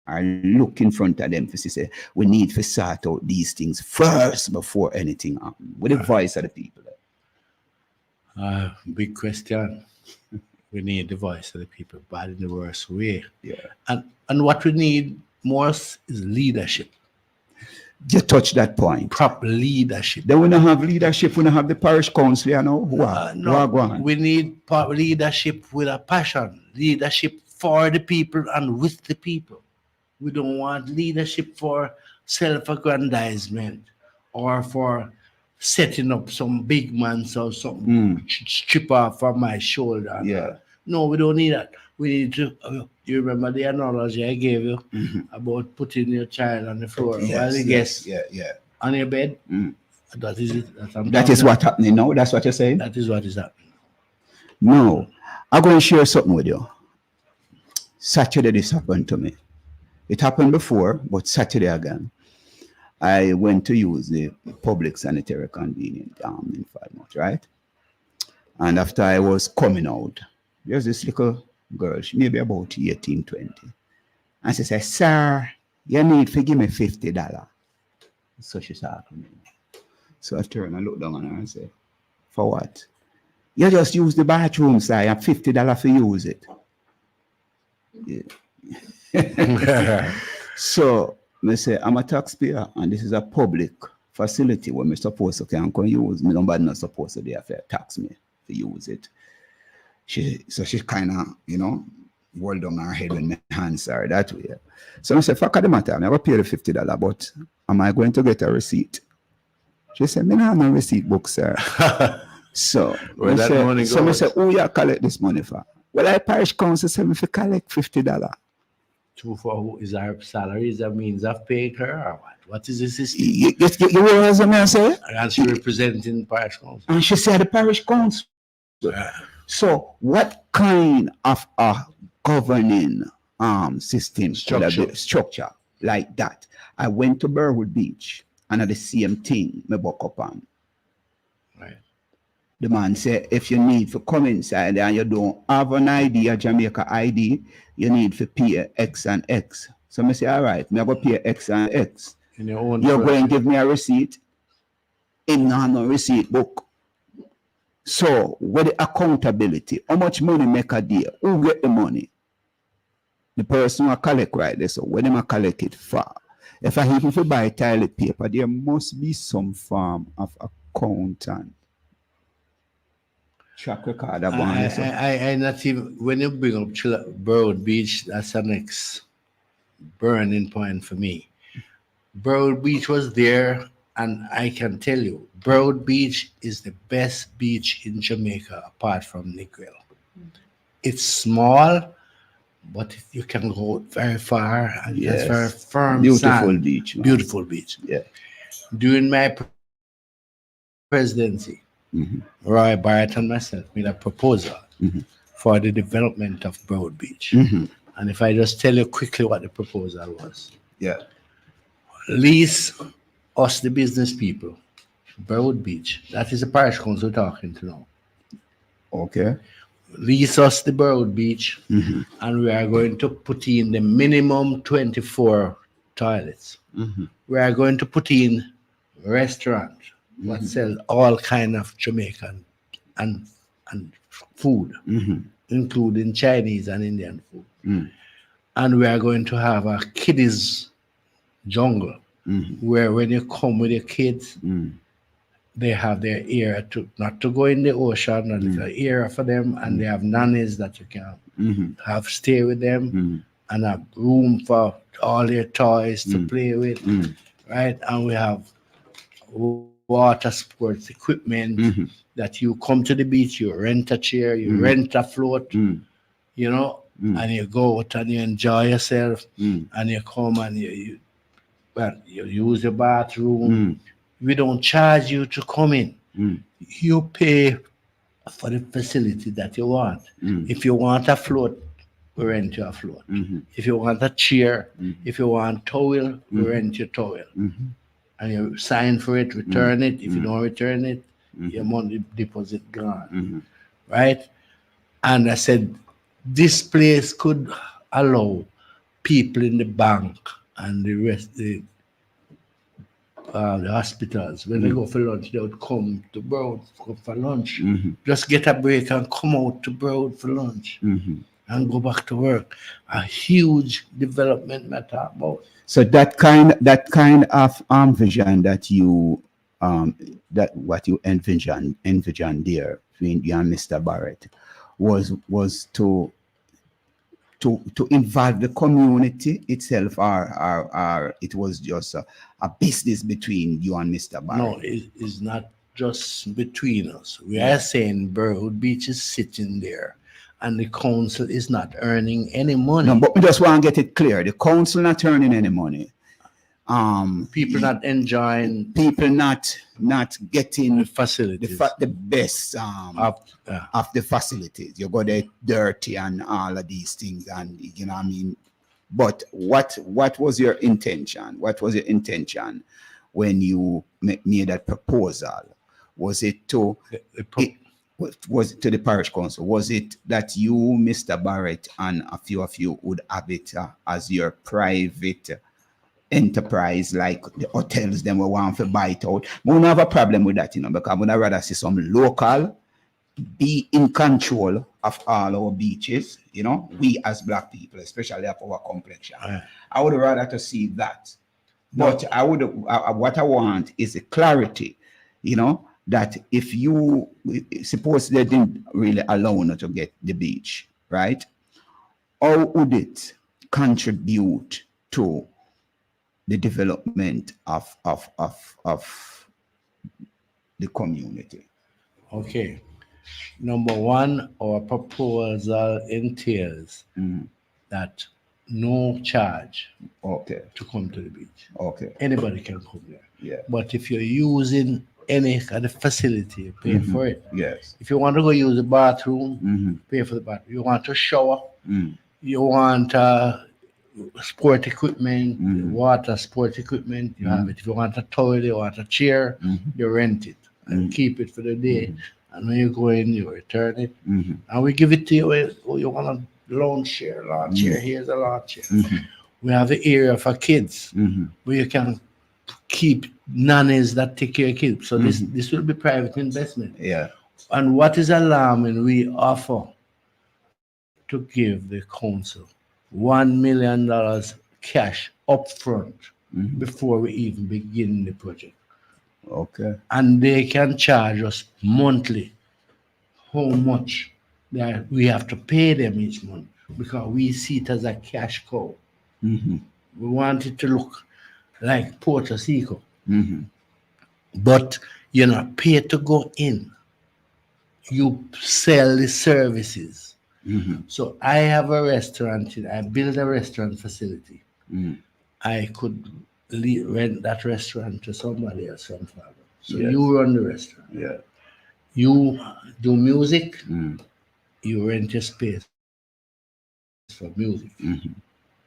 or look in front of them to say, we need to sort out these things first before anything happens. With the voice of the people. Big question. We need the voice of the people, but in the worst way. Yeah. And what we need most is leadership. You touch that point. Proper leadership. Then we don't have leadership, we don't have the parish council, you know. We need leadership with a passion, leadership for the people and with the people. We don't want leadership for self-aggrandizement or for setting up some big man or something strip off from my shoulder. Yeah. No, we don't need that. We need to, you remember the analogy I gave you about putting your child on the floor while he gets on your bed? That is it. That is what's happening now? That's what you're saying? That is what is happening. No. I'm going to share something with you. Saturday, this happened to me. It happened before, but Saturday again. I went to use the public sanitary convenience in Falmouth, right? And after I was coming out, there's this little girl, she may be about 18, 20. And she said, sir, you need to give me $50. So she started to me. So I turned and looked down on her and said, for what? You just use the bathroom, sir. You have $50 to use it. Yeah. So I say, I'm a taxpayer and this is a public facility where I'm supposed to can use. Nobody not supposed to have to tax me to use it. She kind of, hold on her head when my hands are that way. So I said, fuck the matter, I'm going to pay the $50, but am I going to get a receipt? She said, me not have no receipt book, sir. So I said, who you collect this money for? Well, I parish council said me to collect $50. For who is our salary? Is that means of paying her or what? What is the system? You what I say? And she representing parish council. And she said the parish council. So what kind of a governing system structure like that? I went to Burwood Beach and at the same thing me buck up on. Right. The man said if you need to come inside and you don't have an ID, a Jamaica ID, you need to pay X and X. So I say, all right, I'm going to pay X and X. You're going to give me a receipt. Him not no receipt book. So, where the accountability, how much money make a day? Who get the money? The person who collect right there. So, where them a collect it for? If I even if you buy toilet paper, there must be some form of accountant. Track record of one. I not even, when you bring up Broad Beach, that's the next burning point for me. Broad Beach was there, and I can tell you, Broad Beach is the best beach in Jamaica apart from Negril. It's small, but you can go very far, and Yes. it's very firm Beautiful sand. beach. Man. Beautiful beach. Yeah. During my presidency, Roy Barrett and myself made a proposal for the development of Broad Beach. And if I just tell you quickly what the proposal was. Yeah. Lease us, the business people, Broad Beach. That is the parish council talking to now. Okay. Lease us the Broad Beach, and we are going to put in the minimum 24 toilets. We are going to put in restaurant that sell all kind of Jamaican and food, including Chinese and Indian food. And we are going to have a kiddies jungle where when you come with your kids, they have their area to not to go in the ocean, and there's an area for them, and they have nannies that you can have stay with them, and a room for all their toys to play with, right? And we have water sports equipment that you come to the beach, you rent a chair, you rent a float, you know, and you go out and you enjoy yourself, and you come and you use your bathroom. We don't charge you to come in. You pay for the facility that you want. If you want a float, we rent you a float. If you want a chair, if you want towel, we rent your towel. And you sign for it, return it. If you don't return it, your money deposit gone. Right? And I said, this place could allow people in the bank and the rest, the hospitals, when they go for lunch, they would come to Broad for lunch. Just get a break and come out to Broad for lunch and go back to work. A huge development matter about. So that kind of vision that you that what you envisioned there between you and Mr. Barrett was to involve the community itself, or it was just a business between you and Mr. Barrett? No, it's not just between us. We are saying Broad Beach is sitting there, and the council is not earning any money. No, but we just want to get it clear. The council not earning any money. People not enjoying. People not getting the facilities. The best of the facilities. You go there dirty and all of these things, and you know what I mean. But what was your intention? What was your intention when you made that proposal? Was it to was it to the parish council? Was it that you, Mr. Barrett, and a few of you would have it as your private enterprise, like the hotels them we want to buy it out? We don't have a problem with that, you know, because we'd rather see some local be in control of all our beaches, you know, we as black people, especially of our complexion. I would rather to see that. But I would what I want is a clarity, you know, that if you suppose they didn't really allow you to get the beach, right? How would it contribute to the development of the community? Okay. Number one, our proposal entails that no charge to come to the beach. Okay. Anybody can come there. Yeah. But if you're using any kind of facility, you pay for it. Yes. If you want to go use the bathroom, pay for the bathroom. You want to shower, you want sport equipment, water sport equipment, you have it. If you want a toilet, you want a chair, you rent it and keep it for the day. And when you go in, you return it. And we give it to you. Oh, you want a lawn chair, here's a lawn chair. We have the area for kids where you can keep nannies that take care of kids. So this will be private investment. Yeah. And what is alarming, we offer to give the council $1 million cash upfront before we even begin the project. Okay. And they can charge us monthly how much that we have to pay them each month because we see it as a cash cow. Mm-hmm. We want it to look like Puerto Rico, Mm-hmm. but you're not paid to go in. You sell the services. Mm-hmm. So I have a restaurant. I build a restaurant facility. Mm-hmm. I could rent that restaurant to somebody else from Fargo. So Yes. you run the restaurant. Yeah. You do music. Mm-hmm. You rent your space for music Mm-hmm.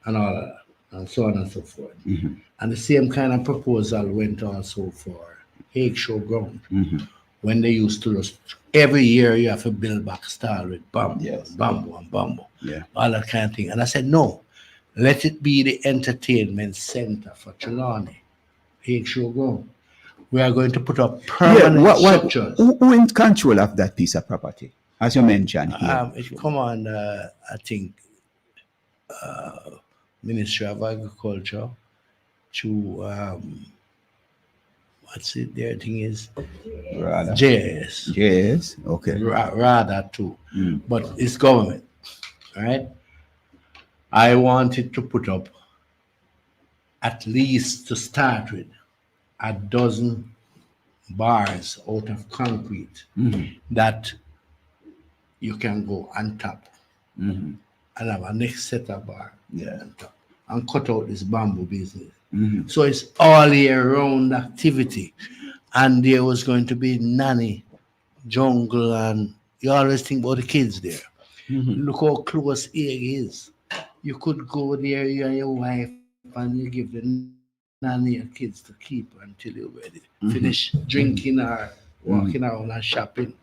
and all of that, and so on and so forth. Mm-hmm. And the same kind of proposal went also for Hague Showground Mm-hmm. when they used to just every year you have to build back style with bamboo, Yes. bamboo and bamboo, Yeah. all that kind of thing. And I said, no, let it be the entertainment center for Trelawney, Hague Showground. We are going to put up permanent structures. Who in control of that piece of property, as you mentioned here? It come on, I think, Ministry of Agriculture to what's it? Their thing is Rather. JS. Yes. Okay. Rather too, Mm. but it's government, right? I wanted to put up at least to start with a dozen bars out of concrete Mm-hmm. that you can go on top Mm-hmm. and have a next set of bar Yeah. on top and cut out this bamboo business. Mm-hmm. So it's all year round activity. And there was going to be nanny, jungle, and you always think about the kids there. Mm-hmm. Look how close here is. You could go there, you and your wife, and you give the nanny your kids to keep until you're ready. Finish drinking or walking around and shopping.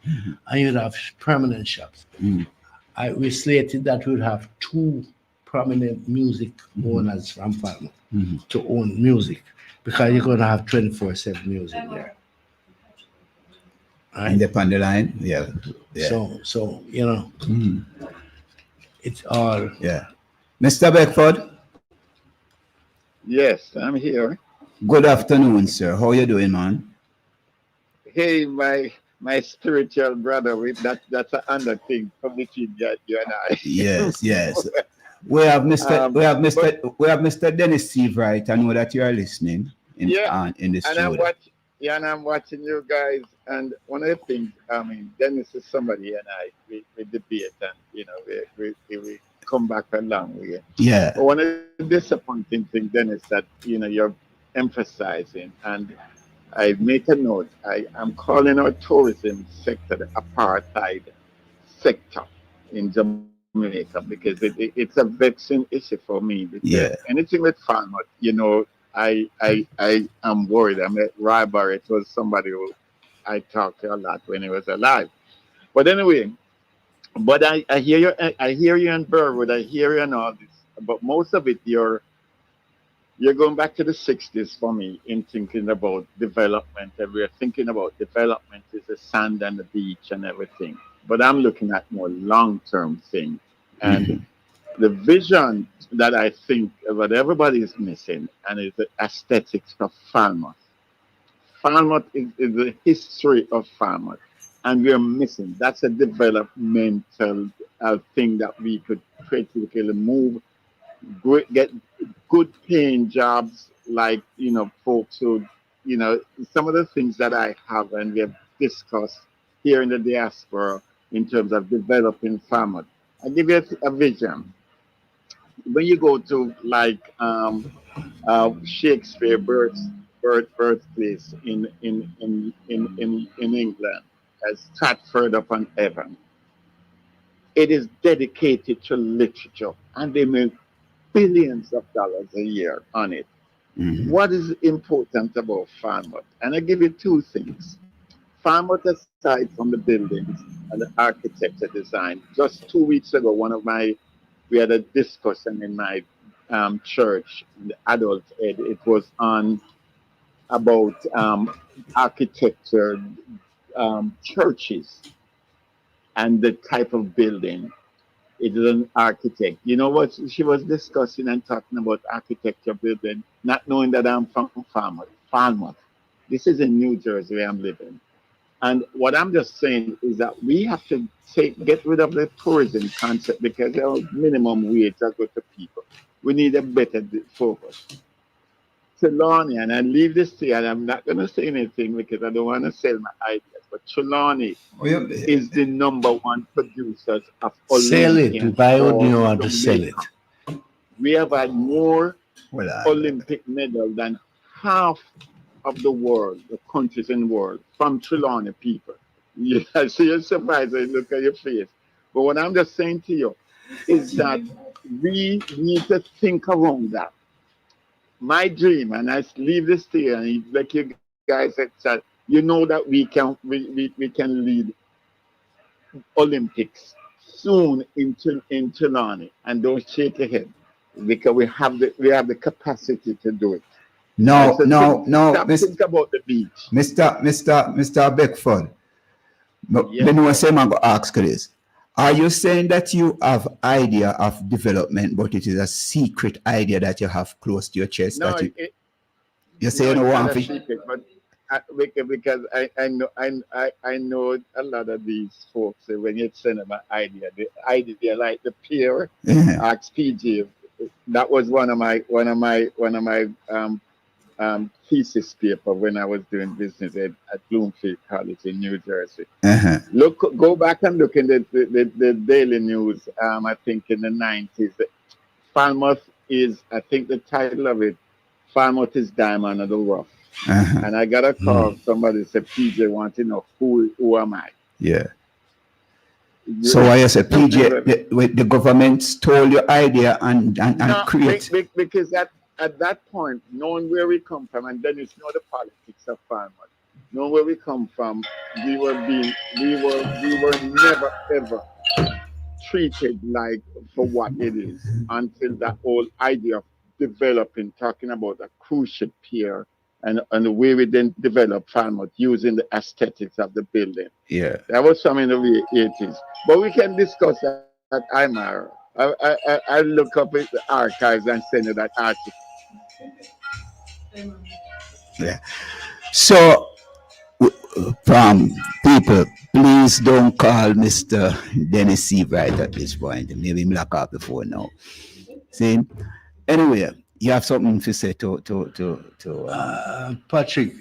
And you'd have permanent shops. Mm-hmm. We slated that we'd have 2 prominent music owners from Falmouth Mm-hmm. to own music because you're going to have 24/7 music there. All And right? up on the line, yeah. Yeah. So you know, Mhm. it's all Yeah. Mr. Beckford, Yes, I'm here. good afternoon, sir. How you doing, man? Hey, my spiritual brother, that's another thing from between you and I. Yes, yes. We have Mr. Dennis Steve, right? I know that you are listening in the And studio. I'm watching you guys. And one of the things, I mean, Dennis is somebody, and we debate, and we come back a long way. Yeah. But one of the disappointing things, Dennis, that you're emphasizing, and I make a note. I'm calling our tourism sector the apartheid sector in Jamaica because it's a vexing issue for me. Because Yeah. anything with farmers, I am worried. I met Rybar. It was somebody who I talked to a lot when he was alive. But anyway, I hear you. I hear you in Burwood. I hear you in all this. But most of it, you're going back to the 60s for me in thinking about development. And we're thinking about development is the sand and the beach and everything. But I'm looking at more long-term things. And the vision that I think what everybody is missing, and is the aesthetics of Falmouth. Falmouth is the history of Falmouth. And we're missing. That's a developmental thing that we could critically move, get good paying jobs, like folks who some of the things that I have and we have discussed here in the diaspora in terms of developing farmers. I'll give you a vision. When you go to like Shakespeare birthplace in England as Stratford upon Avon, it is dedicated to literature, and they make billions of dollars a year on it. Mhm. What is important about Falmouth? And I give you 2 things. Falmouth, aside from the buildings and the architecture design, just 2 weeks ago, we had a discussion in my church, the adult ed. It was on about architecture, churches. and the type of building. It is an architect. You know what she was discussing and talking about architecture building, not knowing that I'm from Falmouth. This is in New Jersey where I'm living. And what I'm just saying is that we have to get rid of the tourism concept because there are minimum wage that go to people. We need a better focus. Trelawney, and I leave this to you, and I'm not going to say anything because I don't want to sell my ideas, but Trelawney is the #1 producer of Sell it. Olympian Why would you for want to sell it? Jamaica. We have had more Well, Olympic medals than half of the world, the countries in the world, from Trelawney people. Yeah, so you're surprised when you look at your face. But what I'm just saying to you is that we need to think around that. My dream, and I leave this to you, and like you guys said, you know that we can lead Olympics soon in Trelawney, and don't shake your head because we have the capacity to do it. no, So think about the beach. Mr. Beckford. Yes, Then you say I'm going to ask you this. Are you saying that you have idea of development, but it is a secret idea that you have close to your chest? No, That you say you don't it's want not a to. secret, but because I know a lot of these folks. When you send them an idea, the idea like the peer ask PG. That was one of my thesis paper when I was doing business at Bloomfield College in New Jersey. Go back and look in the Daily News. I think in the 90s, Falmouth is, I think the title of it, Falmouth is Diamond of the Rough. And I got a call. Somebody said, PJ want to know who am I? Yeah. So I said, PJ, the government stole your idea and No, create. because at that point, knowing where we come from, and then it's not the politics of Falmouth. Knowing where we come from, we were never ever treated like for what it is until that whole idea of developing, talking about a cruise ship pier and the way we then developed Falmouth using the aesthetics of the building. Yeah. That was some in the 80s. But we can discuss that at IMAR. I look up at the archives and send you that article. Yeah. So, from people, please don't call Mr. Dennis Seabright at this point. Maybe him lock up the phone now. See? Anyway, you have something to say to Patrick,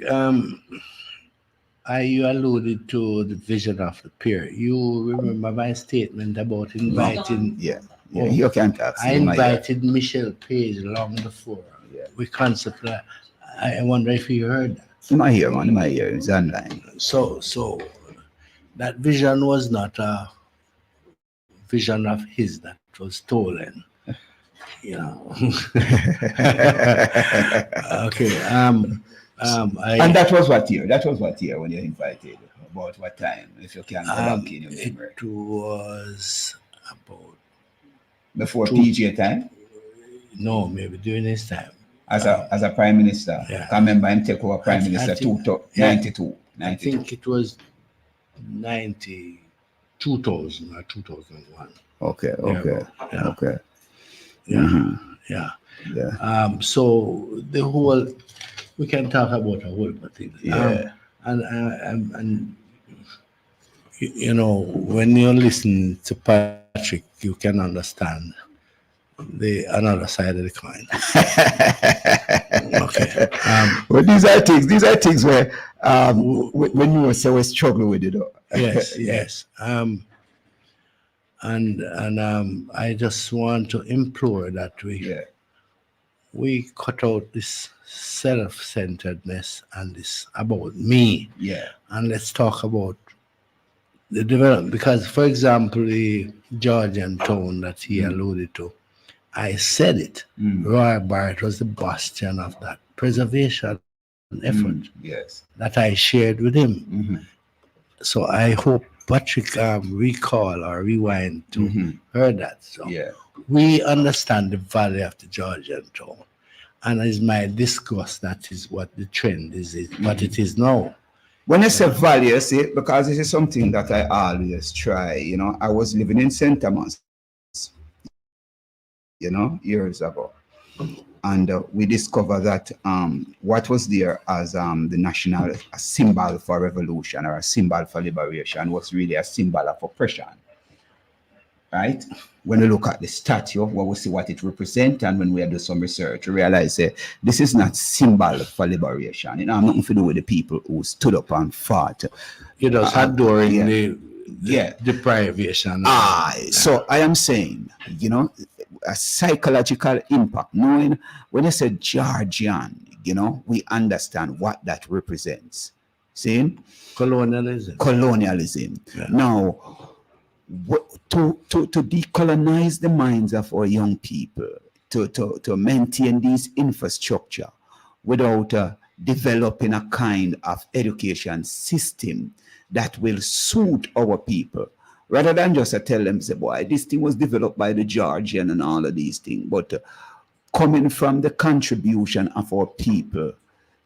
you alluded to the vision of the pier. You remember my statement about inviting. Yeah, you can talk. I invited Michelle Page long before. Yeah. We concept. I wonder if you heard that. In my ear, man, in my ear, it's online. So that vision was not a vision of his that was stolen. You know. Okay. And that was what year? That was what year when you invited? About what time? If you can go back in your memory. It was about before PJ time? No, maybe during his time. As a prime minister. Yeah. I remember him take over prime minister 92. I think it was 2000 or 2001. Okay. Yeah. Okay. Yeah. Mm-hmm. Yeah. So the whole, we can talk about a whole thing. Yeah. And you know, when you listen to Patrick, you can understand the another side of the coin. Okay. Well, these are things where when you were so struggling with it. Yes. And I just want to implore that we cut out this self-centeredness and this about me. Yeah. And let's talk about the development. Because, for example, the Georgian town that he alluded to, I said it. Roy Barrett was the bastion of that preservation effort that I shared with him. So I hope Patrick recall or rewind to hear that. So we understand the value of the Georgian town. And it's my disgust that is what the trend is what it is now. When I say value, see, because this is something that I always try. I was living in St. Thomas, years ago. And we discovered that what was there as the national a symbol for revolution or a symbol for liberation was really a symbol of oppression. Right? When we look at the statue, we see what it represents, and when we do some research, we realize this is not symbol for liberation. It has nothing to do with the people who stood up and fought. During the deprivation. So I am saying, a psychological impact. Knowing when I say Georgian, we understand what that represents. See? Colonialism. Yeah. Now, to decolonize the minds of our young people, to maintain this infrastructure without developing a kind of education system that will suit our people, rather than just tell them, say, boy, this thing was developed by the Georgian and all of these things, but coming from the contribution of our people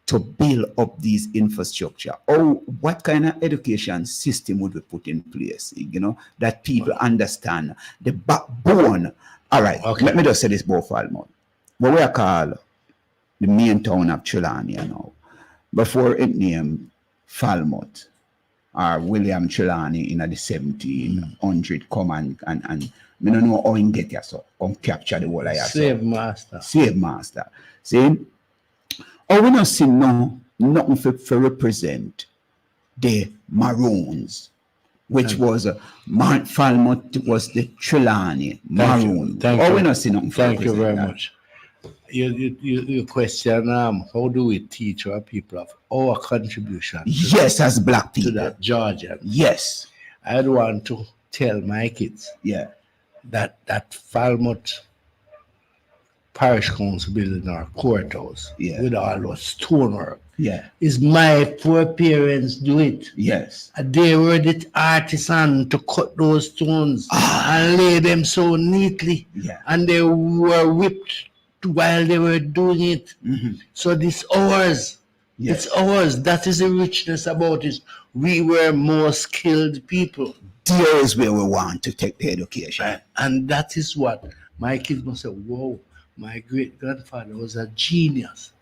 to build up these infrastructure. What kind of education system would we put in place, that people understand the backbone. All right, Let me just say this about Falmouth. What we call the main town of Trelawny now, before it named Falmouth, or William Trelawny in the 1700 come and I don't know how he get here, so come capture the whole of Slave master. See? We not see nothing for represent the Maroons, which was Falmouth was the Trelawny Maroon. We not see nothing for Thank you very that. much. Your question, how do we teach our people of our contribution? Yes, as black people. To that Georgian. Yes. I'd want to tell my kids that Falmouth Parish Council building our courthouse with all those stonework is my poor parents do it. Yes. They were the artisan to cut those stones and lay them so neatly. And they were whipped while they were doing it. So this ours. It's ours. That is the richness about it. We were more skilled people. There is where we want to take the education. Right. And that is what my kids must say, whoa, my great-grandfather was a genius.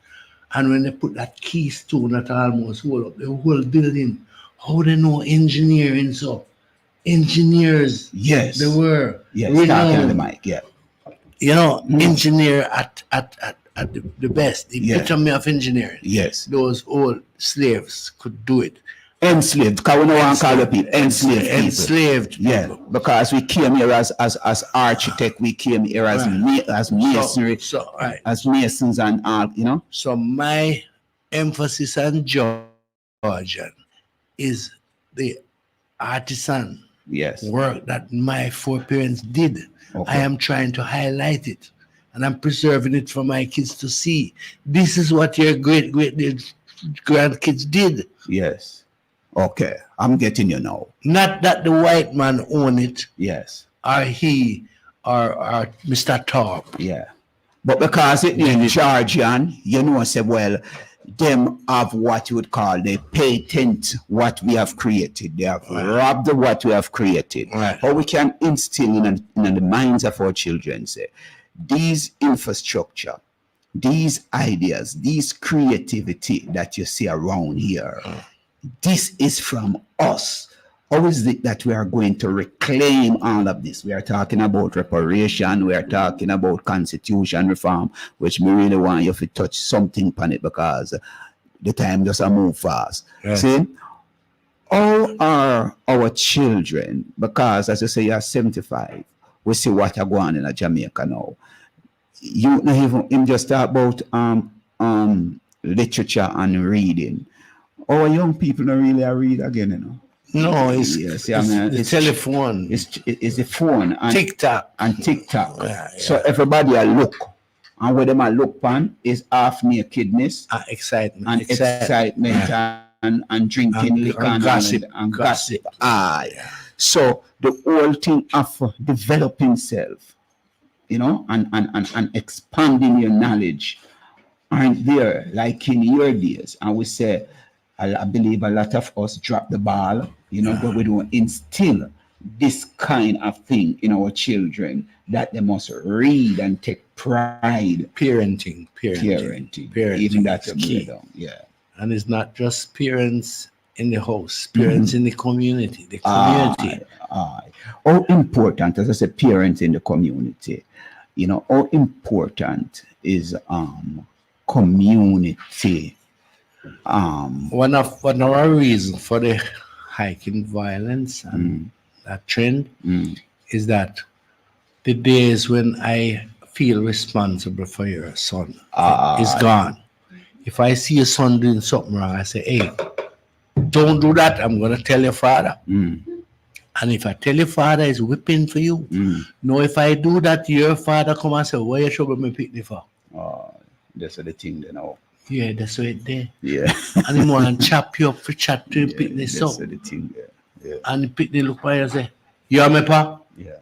And when they put that keystone that almost hold up the whole building, how they know engineering so? Engineers. Yes. They were. Yes, talking on the mic, Engineer at the best, the epitome of engineering. Yes. Those old slaves could do it. Enslaved, because we don't want to call the people enslaved people. People. Because we came here as architect, we came here as masonry, as masons and all, So my emphasis on Georgian is the artisan work that my foreparents did. I am trying to highlight it, and I'm preserving it for my kids to see. This is what your great grandkids did. Yes. Okay, I'm getting you now. Not that the white man own it. Yes. Or he or Mr. Thorpe. Yeah. But because it is Georgian, say, well, them have what you would call they patent what we have created. They have robbed what we have created. How we can instill in the minds of our children, say, these infrastructure, these ideas, these creativity that you see around here, this is from us. How is it that we are going to reclaim all of this? We are talking about reparation. We are talking about constitution reform, which we really want you to touch something on it because the time just move fast. See, all are our children, because as you say, you're 75. We see what are going on in Jamaica now. You not even just talk about literature and reading. Our young people don't really read again, No, it's the telephone. It's the phone and TikTok. So everybody look. And what them look on is half nakedness. Excitement. And drinking liquor and gossip. So the whole thing of developing self, and expanding your knowledge aren't there like in your days. And we say, I believe a lot of us drop the ball, but we don't instill this kind of thing in our children that they must read and take pride. Parenting. Even that's is a key. Yeah. And it's not just parents in the house, parents in the community. The community. How important, as I said, parents in the community, how important is community? One of our reasons for the hiking violence and that trend is that the days when I feel responsible for your son is gone. If I see your son doing something wrong, I say, hey, don't do that. I'm going to tell your father. And if I tell your father, he's whipping for you. No, if I do that, your father come and say, why you trouble me picnic for? That's the thing, Yeah, that's right there. Yeah. And he want to chop you up for chat to picnic. That's So, the thing, yeah. and the picnic look why you say, you are my pa? Yeah.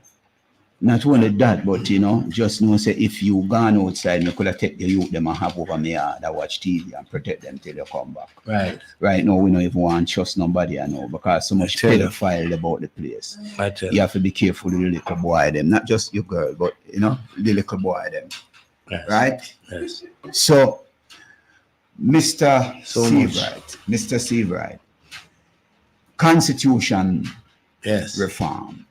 Not only that, but just know say if you gone outside, you could have take the youth them and have over me yard and watch TV and protect them till you come back. Right. Right now we don't even want to trust nobody because so much tell you. pedophile about the place. I tell You have to be careful with the little boy them, not just your girl, but the little boy them. Yes. Right? Yes. So Mr. So Seabright, Constitution Yes. reform.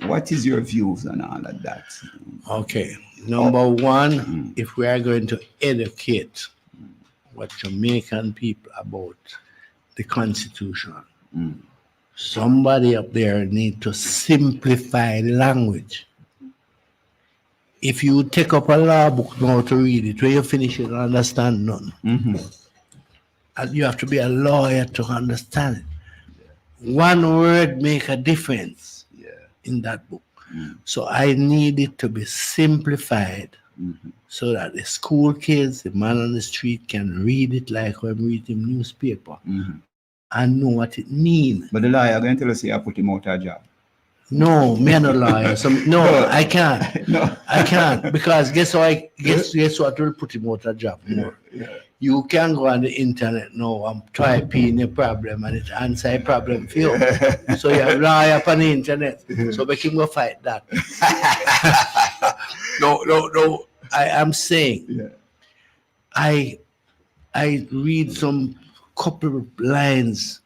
What is your views on all of that? Okay. Number one, if we are going to educate what Jamaican people about the Constitution, somebody up there need to simplify the language. If you take up a law book now to read it, when you finish it, you understand none. And you have to be a lawyer to understand it. One word make a difference in that book. So I need it to be simplified so that the school kids, the man on the street can read it like I'm reading newspaper and know what it means. But the lawyer going to tell us you put him out of job. No, me no lawyer. I can't. No. I can't because guess what will put him out of job more. You can go on the internet now and type in a problem and it answer a problem for you. So you have lawyer up on the internet. So we can go fight that. No. I am saying I read some couple of lines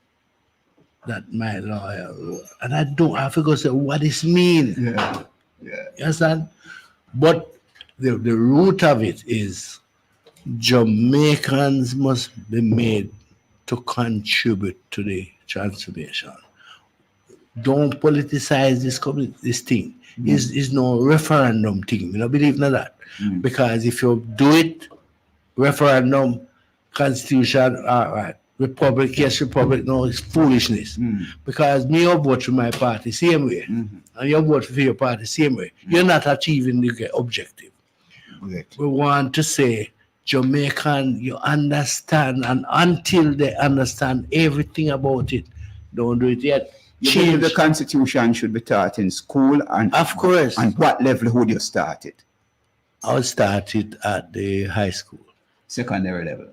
that my lawyer wrote, and I forgot to say what this mean. You understand? But the root of it is Jamaicans must be made to contribute to the transformation. Don't politicize this thing. It's no referendum thing. You don't believe in that. Because if you do it, referendum, constitution, all right. Republic, yes, republic, no, it's foolishness. Because me, you vote for my party same way, and you vote for your party same way. You're not achieving the objective. We want to say, Jamaican, you understand, and until they understand everything about it, don't do it yet. You believe the Constitution should be taught in school, and of course. And what level would you start it? I would start it at the high school. Secondary level.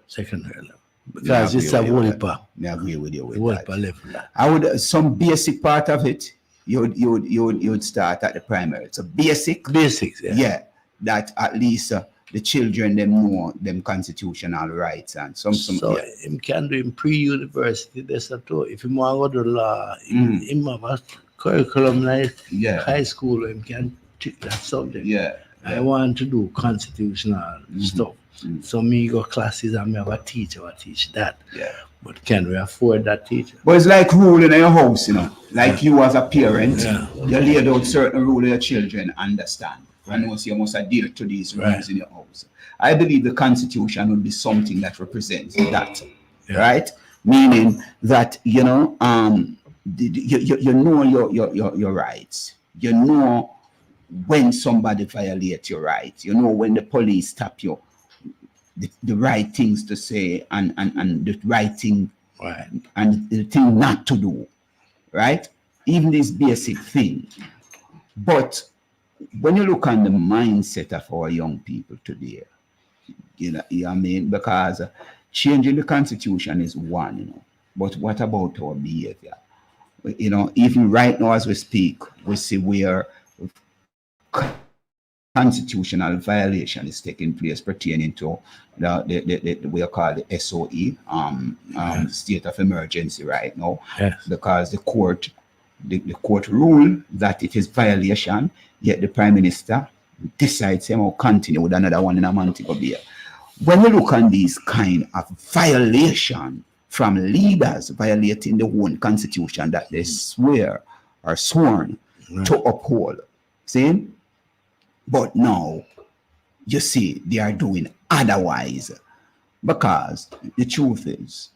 Because it's a Wolipa. I agree with you with Wolipa that. level. I would some basic part of it. You would start at the primary. So basics. Yeah, that at least the children them know them constitutional rights and some. So him can do in pre-university. That's a too. If you want to go to law, him have a curriculum like high school. Him can take that subject. I want to do constitutional stuff. So me go classes and me have a teacher who teach that. But can we afford that teacher? But it's like ruling in your house, Like you as a parent, you laid out certain rules your children understand. And also you must adhere to these rules in your house. I believe the Constitution would be something that represents that. Right? Meaning that, you know your rights. You know when somebody violates your rights. You know when the police stop you. The right things to say and the right thing and the thing not to do, right? Even this basic thing. But when you look on the mindset of our young people today, you know what I mean? Because changing the constitution is one, but what about our behavior? Even right now as we speak, we see where constitutional violation is taking place pertaining to the we call the SOE, state of emergency right now, because the court ruled that it is violation, yet the Prime Minister decides to continue with another one in a Montego Bay. When we look on these kind of violation from leaders violating the own constitution that they swear or sworn to uphold, see? But now, you see, they are doing otherwise, because the truth is,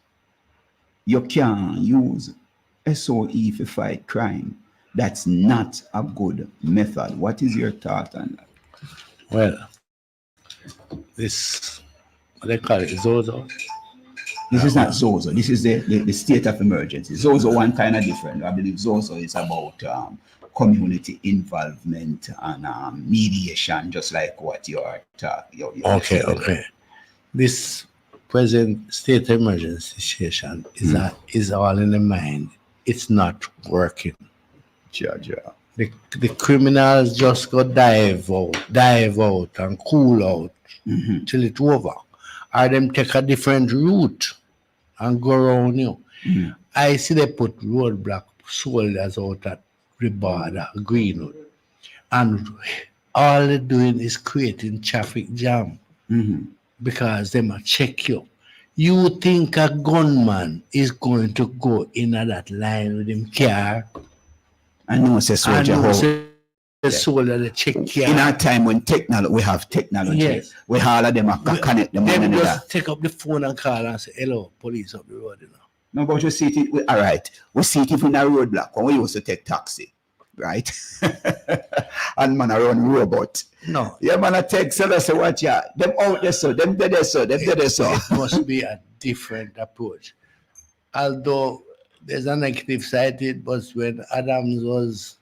you can't use SOE to fight crime. That's not a good method. What is your thought on that? Well, this, what they call it, Zozo? This is not Zozo. This is the state of emergency. Zozo one kind of different. I believe Zozo is about community involvement and mediation, just like what you are talking. Okay. This present state of emergency situation is all in the mind. It's not working. Yeah. The criminals just go dive out and cool out till it's over. Or them take a different route and go around you. I see they put roadblock soldiers out at the border, Greenwood. And all they're doing is creating traffic jam because they must check you. You think a gunman is going to go in that line with him car? I know, say soldier. Soldier they check car. In our time when we have technology, yes. We all of them are connect them. They just take up the phone and call and say, "Hello, police up the road." No, but you see it. All right, we see it even a roadblock when we used to take taxi, right? And man around robot. No. Yeah, man, I take so say what? Yeah, them out there so, them there so, them there so. It must be a different approach. Although there's a negative side to it, but when Adams was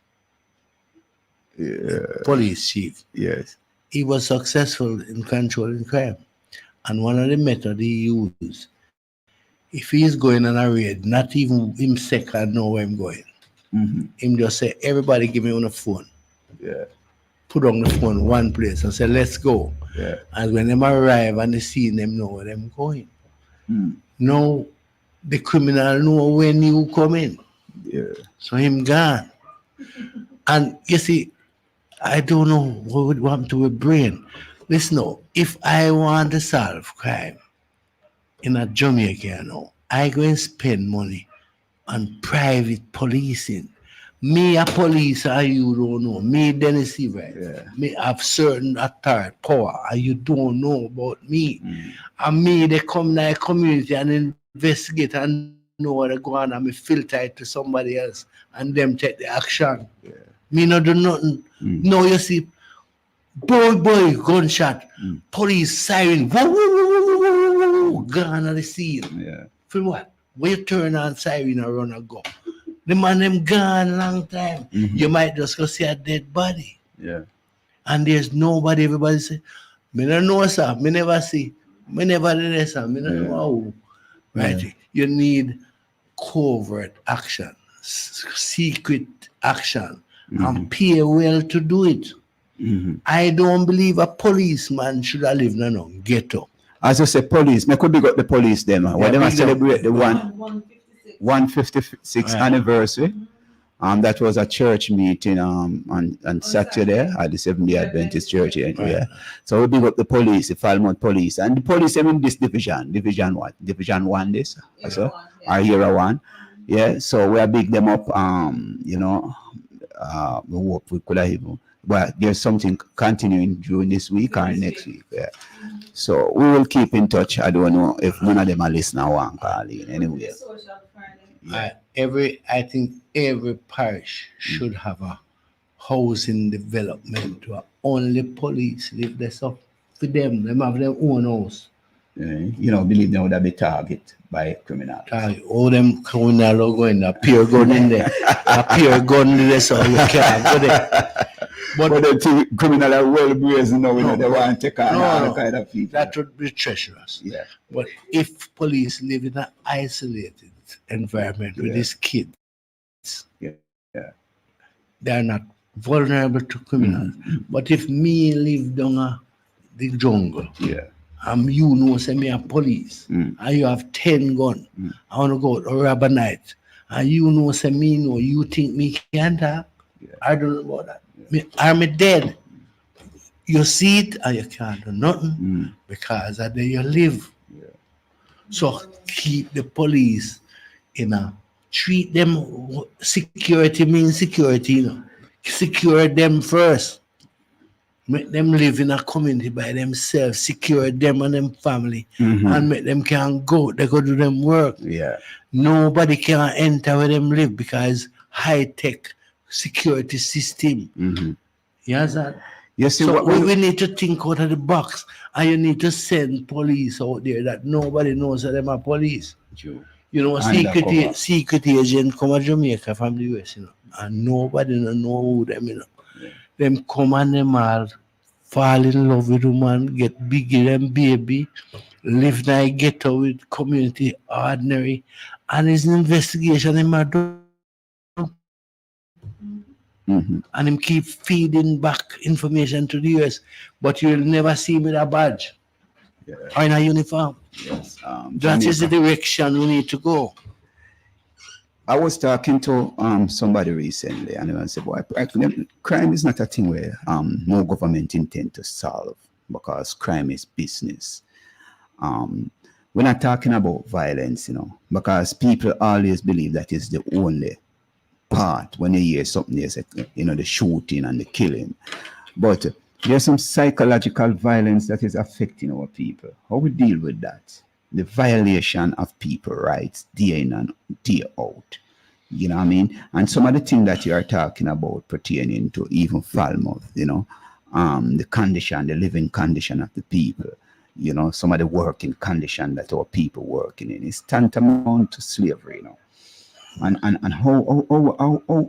police chief, yes, he was successful in controlling crime. And one of the methods he used, if he is going on a raid, not even him second know where I'm going. Him just say, everybody give me on the phone. Yeah. Put on the phone one place and say, let's go. Yeah. And when them arrive and they see them know where them going. Now the criminal know when you come in. Yeah. So him gone. And you see, I don't know what would happen to a brain. Listen now, if I want to solve crime in a Jamaica now, I go and spend money on private policing. Me a police and you don't know. Me Dennis right? Yeah. Me have certain authority, power, and you don't know about me. And me, they come in the community and investigate and know what go on and me filter it to somebody else and them take the action. Yeah. Me not do nothing. No, you see, boy, gunshot, police siren, gone on the scene. Yeah. For what? When you turn on siren and run and go. The man them gone long time. You might just go see a dead body. Yeah. And there's nobody, everybody say, me don't know, sir. Me never see. Me never did this, sir. Me don't know. Right? Yeah. You need covert action, secret action, and pay well to do it. I don't believe a policeman should have lived in a ghetto. As I say, police, me could be got the police them. When they celebrate the 156th anniversary. That was a church meeting on Saturday at the Seventh-day Adventist Church. Yeah. So we big up the police, the Falmouth police. And the police in this division. Division what? Division 1 this? Also? Or Era 1. Yeah. So we are big them up. We hope we could have even. But there's something continuing during this week or next week. Yeah. So we will keep in touch. I don't know if none of them are listening or want call in anyway. I think every parish should have a housing development where only police live there. So for them have their own house. Believe them would have been targeted by criminals. All them criminals are going a pure gun in there. A pure gun in there, so you can't go there. But the two criminal are well brazen now, No, they want to take on all no. kind of people. That would be treacherous. Yeah. But if police live in an isolated environment with Yeah. these kids, Yeah. they are not vulnerable to criminals. But if me live down the jungle, Yeah. you know, say me a police, and you have 10 guns, I want to go to rob a night, and you know, say me know, you think me can't talk? I don't know about that. I'm dead. You see it and you can't do nothing because of there you live. So keep the police in a treat them. Security means security, you know. Secure them first. Make them live in a community by themselves, secure them and them family, and make them can go. They go do them work. Yeah. Nobody can enter where them live because high-tech security system. You understand? You see, So what we need to think out of the box, and you need to send police out there that nobody knows that them are police. You know, Undercover. secret agent come to Jamaica from the US, you know, and nobody know who them, you know. Them come and them all fall in love with woman, get bigger than baby, live in a ghetto with community ordinary, and his investigation him a do. And him keep feeding back information to the US, but you'll never see him with a badge or in a uniform. Yes. That is the direction we need to go. I was talking to somebody recently, and I said, "Boy, crime is not a thing where no government intend to solve because crime is business." We're not talking about violence, you know, because people always believe that is the only part when you hear something, there's you know, the shooting and the killing, but there's some psychological violence that is affecting our people. How we deal with that? The violation of people rights day in and day out. You know what I mean? And some of the things that you are talking about pertaining to even Falmouth, you know, the condition, the living condition of the people, you know, some of the working condition that our people working in is tantamount to slavery, you know. And how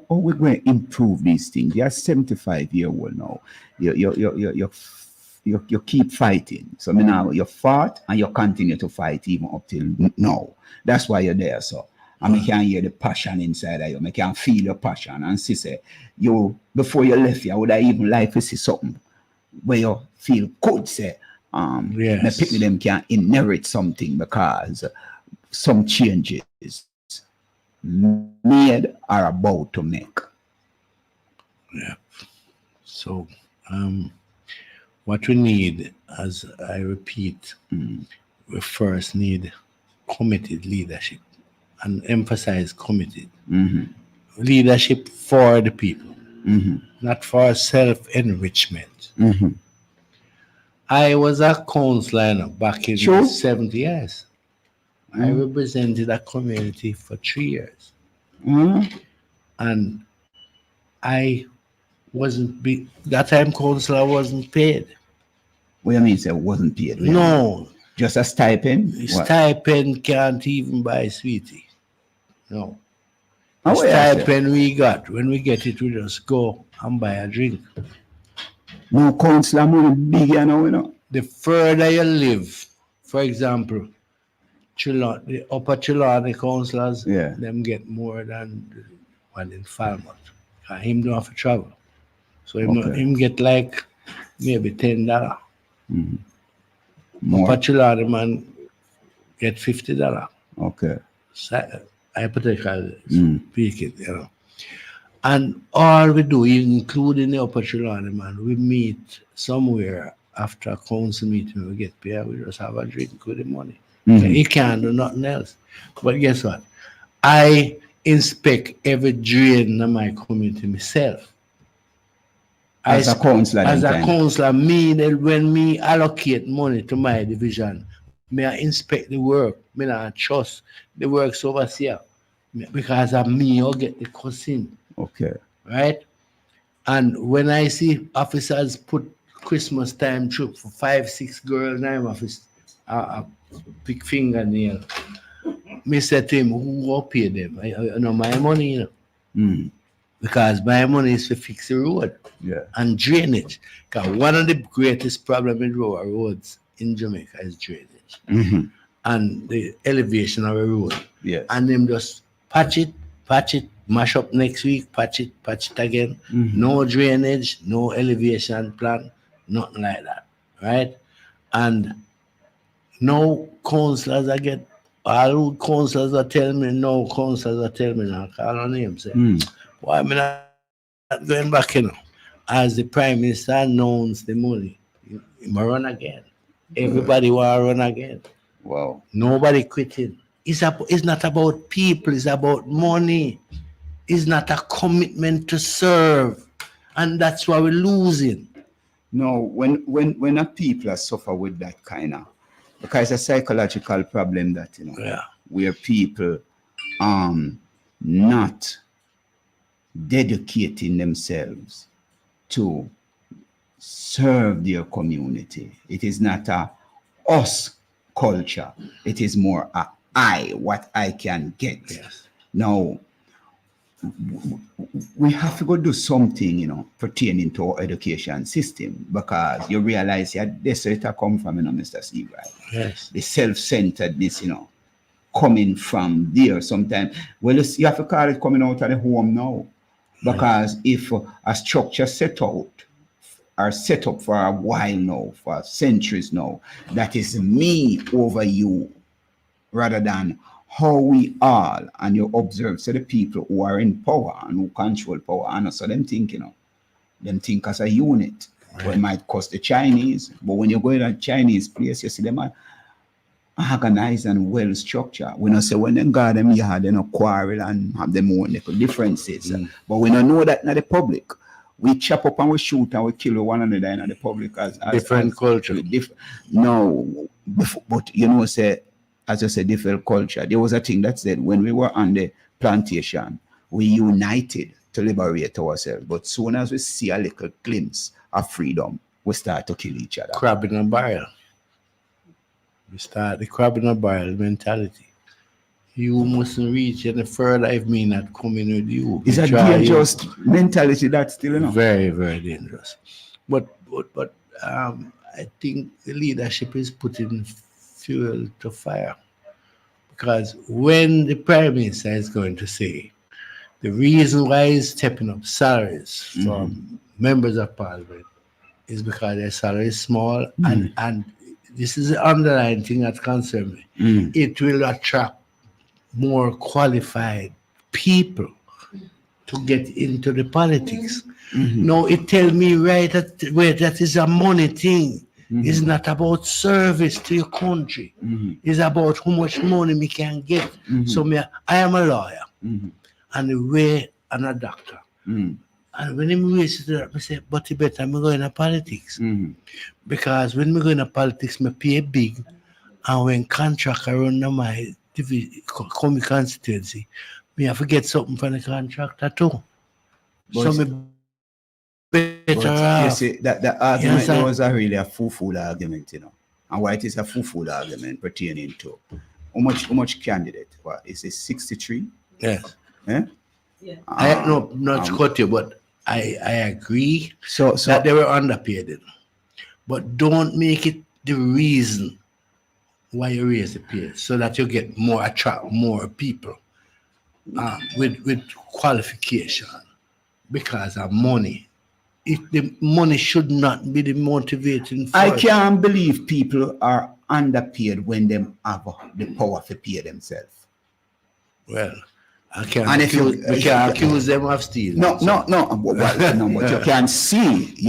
we're going to improve these things? You're 75-year-old now. You keep fighting. So now you fought and you continue to fight even up till now. That's why you're there. So I can hear the passion inside of you. I can feel your passion. And see, say, you before you left here, I would have even like to see something where you feel good, say, the people them can inherit something because some changes made or about to make. Yeah. So what we need, as I repeat, we first need committed leadership, and emphasize committed leadership for the people, not for self-enrichment. I was a councillor back in the 70 years. I represented a community for 3 years. And I wasn't that time councillor wasn't paid. What do you mean, sir? Wasn't paid? No. Just a stipend? Stipend can't even buy sweetie. No. The Oh, yeah, stipend we got, when we get it, we just go and buy a drink. No councillor money big, you know. The further you live, for example, the upper Chilani councillors, them get more than the one in Falmouth. Him don't have to travel. So him get like maybe $10. More. Upper Chilani man get $50. Okay. Hypothetical speaking, you know. And all we do, including the upper Chilani man, we meet somewhere after a council meeting, we get paid, we just have a drink with the money. He can't do nothing else. But guess what? I inspect every drain in my community myself. As a councillor? As a councillor, when me allocate money to my division, may I inspect the work. Me not trust the works overseer. Because of me, I'll get the cousin. Okay. Right? And when I see officers put Christmas time trip for 5-6 girls in my office, big fingernail, me say to him, who will pay them? I know my money, you know. because my money is to fix the road Yeah. and drainage. Because one of the greatest problems with roads in Jamaica is drainage Mm-hmm. and the elevation of a road. Yes. And them just patch it, mash up next week, patch it again. Mhm. No drainage, no elevation plan, nothing like that, right? And no councillors I get, all councillors are telling me, no councillors are telling me now, call on him, say, Mm. why am I not going back, you know? As the Prime Minister announced the money, he might run again. Everybody want to run again. Wow. Nobody quitting. It's not about people, it's about money. It's not a commitment to serve. And that's why we're losing. No, when a people are suffer with that kind of, because it's a psychological problem that, you know, Yeah. where people not dedicating themselves to serve their community. It is not a us culture. It is more a I, what I can get. Yes. Now, we have to go do something, you know, pertaining to our education system, because you realize this it come from, you know, Mr. Steve, right? Yes. The self-centeredness, you know, coming from there sometimes. Well, you have to call it coming out of the home now, because if a structure set out are set up for a while now, for centuries now, that is me over you, rather than how we all, and you observe, so the people who are in power and who control power, and so them think, you know, them think as a unit. Right. Well, it might cost the Chinese, but when you go in a Chinese place, you see them are organized and well structured. We don't say when them got them yard, they no quarrel and have them own little differences. But we don't know that in the public. We chop up and we shoot and we kill one another in the public as Different culture. No, but you know, say, as I said, different culture. There was a thing that said when we were on the plantation, we united to liberate ourselves. But soon as we see a little glimpse of freedom, we start to kill each other. Crab in a barrel. We start the crab in a barrel mentality. You mustn't reach any further if me not coming with you. It's a dangerous mentality that's still, you know. Very, very dangerous. But I think the leadership is putting fuel to fire. Because when the Prime Minister is going to say the reason why he's stepping up salaries from members of Parliament is because their salary is small, and this is the underlying thing that concerns me. It will attract more qualified people to get into the politics. No, it tell me right that is a money thing. It's not about service to your country. It's about how much money we can get. So I am a lawyer and a way and a doctor. And when I raise it up, I say, but you better me go into politics. Because when we go into politics, I pay big, and when contract around my constituency, me have to get something from the contractor too. But, so me better off. You see, that argument was a really a fool argument, you know. And why it is a fool argument pertaining to how much candidate? What is it, 63? Yes. Eh? Yeah. I not to cut you, but I agree So that they were underpaid. But don't make it the reason why you raise the pay, so that you get attract more people with qualification because of money. If the money should not be the motivating force. I can't believe people are underpaid when they have the power to pay themselves. Well, I can't And if you- accuse them of stealing. No. Well, no, but you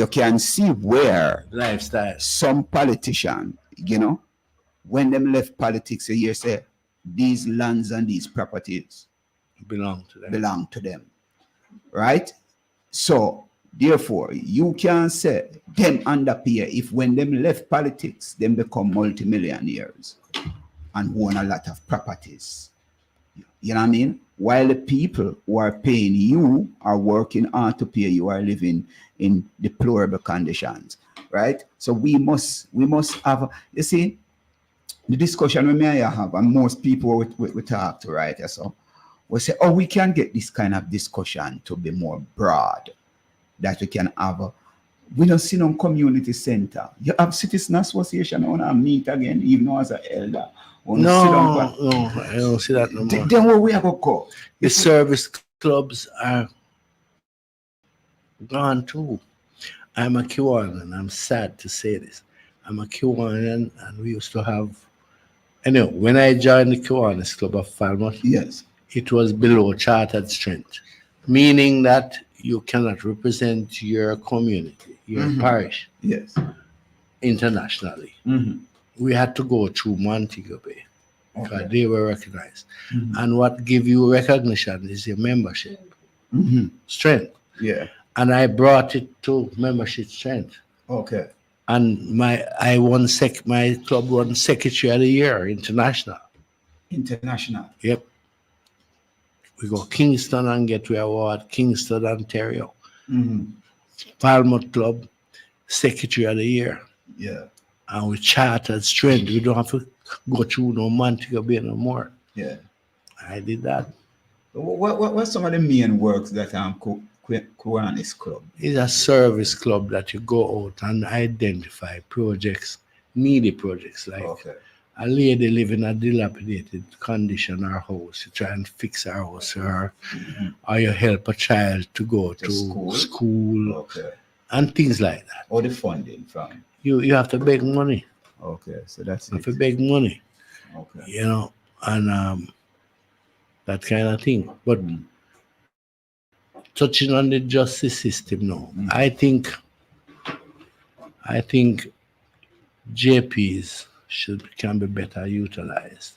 can see where Lifestyle. some politician, you know, when them left politics a year, say these lands and these properties belong to them. Right? So therefore, you can say them underpay if when them left politics, them become multimillionaires and own a lot of properties. You know what I mean? While the people who are paying you are working hard to pay you are living in deplorable conditions, right? So we must have, you see, the discussion we may have, and most people we talk to, right? So we say, oh, we can get this kind of discussion to be more broad, that we can have we don't see no community center. You have citizen association, want to meet again, even as an elder. No, I don't see that no more. Then where we are going to go? The service clubs are gone too. I'm a Kiwanis, and I'm sad to say this. I'm a Kiwanis, and we used to have. Anyway, when I joined the Kiwanis Club of Falmouth, Yes. it was below chartered strength, meaning that you cannot represent your community, your parish, Yes. internationally. We had to go through Montego Bay because they were recognized. And what give you recognition is your membership strength. Yeah. And I brought it to membership strength. Okay. And my club won Secretary of the Year international. International. Yep. We go Kingston and get the award, Kingston, Ontario. Falmouth Club, Secretary of the Year. Yeah. And we chartered strength. We don't have to go through no Montego Bay no more. Yeah. I did that. What's some of the main works that Kiwanis Club? It's a service club that you go out and identify projects, needy projects, like a lady live in a dilapidated condition, her house, you try and fix her house for her, or you help a child to go to school and things like that. Or the funding from? You have to beg money. Okay, so that's you have to beg money. Okay. You know, and that kind of thing. But touching on the justice system now, I think JPs can be better utilized.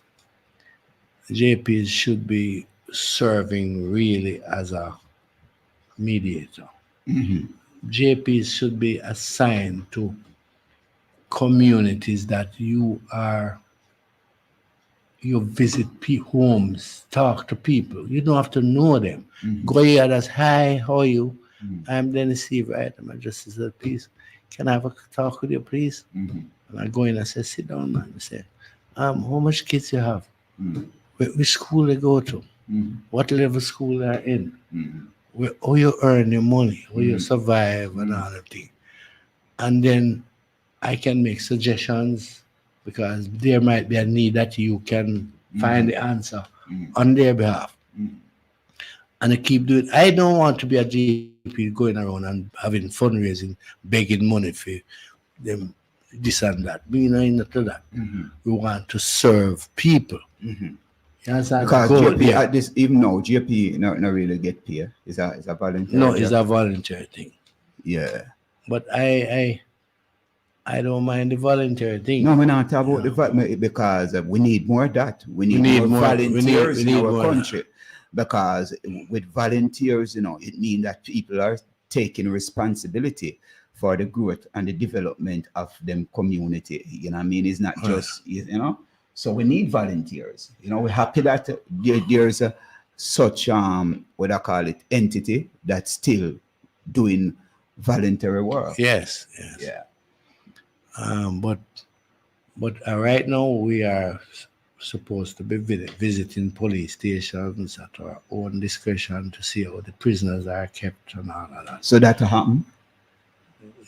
JPs should be serving really as a mediator. JPs should be assigned to communities that you visit homes, talk to people. You don't have to know them. Go here as, hi, how are you? I'm Dennis Steve, right? I'm a justice of the peace. Can I have a talk with you, please? And I go in and say, sit down, man. I say, how much kids you have? Which school they go to? What level school they're in? How you earn your money? How you survive and all that thing. And then I can make suggestions because there might be a need that you can find the answer on their behalf. And I keep doing. I don't want to be a GP going around and having fundraising, begging money for them, this and that. We not into that. We want to serve people. You understand? Because GP at this, even now, GP not really get paid. It's a volunteer. No, it's a volunteer thing. Yeah. But I don't mind the volunteer thing. No, we're not talking about the volunteer because we need more of that. We need more volunteers in our country. Because with volunteers, it means that people are taking responsibility for the growth and the development of them community. You know what I mean? It's not just, So we need volunteers. We're happy that there's such, what I call it, entity that's still doing voluntary work. Yes. Yeah. But right now we are supposed to be visiting police stations at our own discretion to see how the prisoners are kept and all of that. So that happen?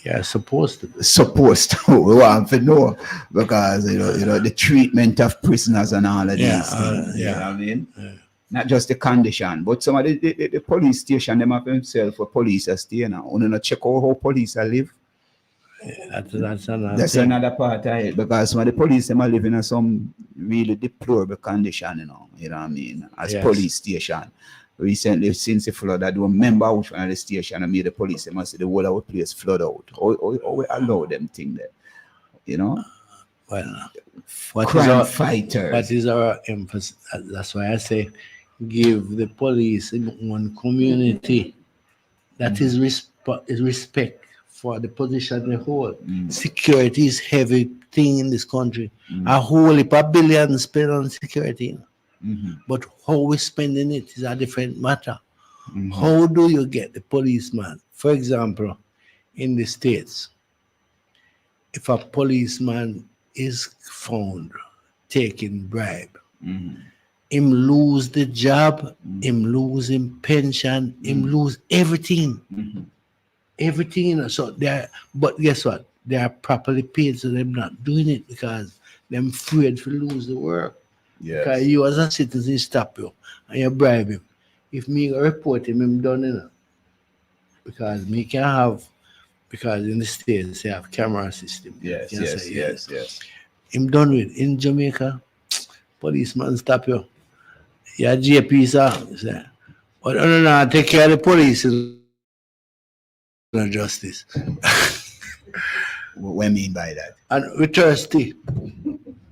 Yeah, supposed to. Supposed to. We want to know because the treatment of prisoners and all of these things. You know what I mean? Yeah. Not just the condition, but some of the police station them have themselves for police stay now. You know, check out how police live. That's another part of it because some of the police them are living in some really deplorable condition, you know what I mean, as police station. Recently, since the flood, I don't remember which one of the station I made the police, they must say the whole of the place flood out. Or we allow them thing there, Well, crime fighters. What is our emphasis? That's why I say give the police in one community that is respect for the position they hold. Security is heavy thing in this country. A whole heap of billions spent on security. But how we spending it is a different matter. How do you get the policeman? For example, in the States, if a policeman is found taking bribe, him lose the job, him lose him pension, him lose everything. Everything, you know. So but guess what? They are properly paid, so they're not doing it because they're afraid to lose the work. Because Yes. you as a citizen stop you and you bribe him. If me go report him done, you know. Because me can have, because in the States they have camera system. Yes, You can yes, say, yes, yes. Him done with. In Jamaica, policeman stop you. Yeah, JP, sir. He say, but no, take care of the police and justice. What do you mean by that? And we're thirsty.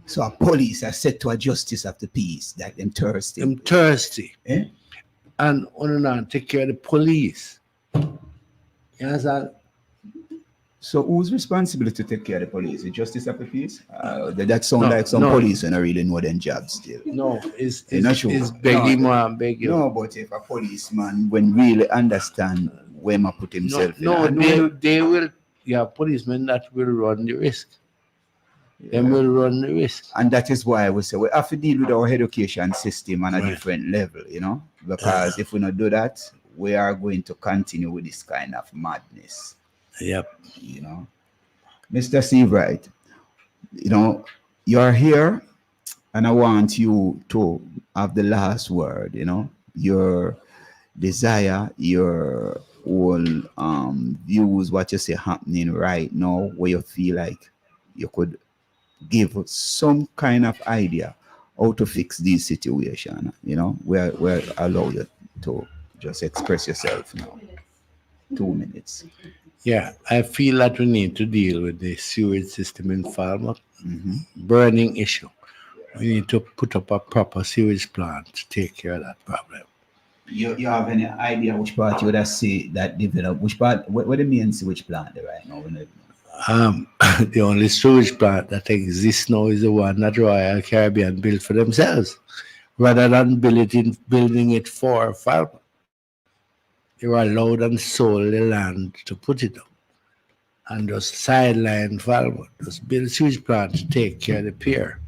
So a police are set to a justice of the peace that them thirsty. I'm thirsty. Eh? And take care of the police. You understand? So who's responsible to take care of the police? The justice of the peace? That sound No, like some no. police and I really know them jobs still. No, it's You're not sure? begging No, man, begging. No, but if a policeman when really understand where ma put himself No, in, they will. Yeah, policemen that will run the risk. They will run the risk. and that is why we say we have to deal with our education system on a Right. different level, you know, because if we not do that, we are going to continue with this kind of madness, Yep. you know. Mr. Steve Wright, you know, you're here and I want you to have the last word, you know, your desire, your whole views, what you see happening right now, where you feel like you could give some kind of idea how to fix this situation, you know, where allow you to just express yourself now. 2 minutes. Yeah, I feel that we need to deal with the sewage system in Falmouth. Mm-hmm. Burning issue. We need to put up a proper sewage plant to take care of that problem. You have any idea which part you would have say that develop? Which part? What do you mean sewage plant there right now? The only sewage plant that exists now is the one that Royal Caribbean built for themselves, rather than building it for Falmouth. They were allowed and sold the land to put it up, and just sideline Falmouth, just build a sewage plant to take care of the pier.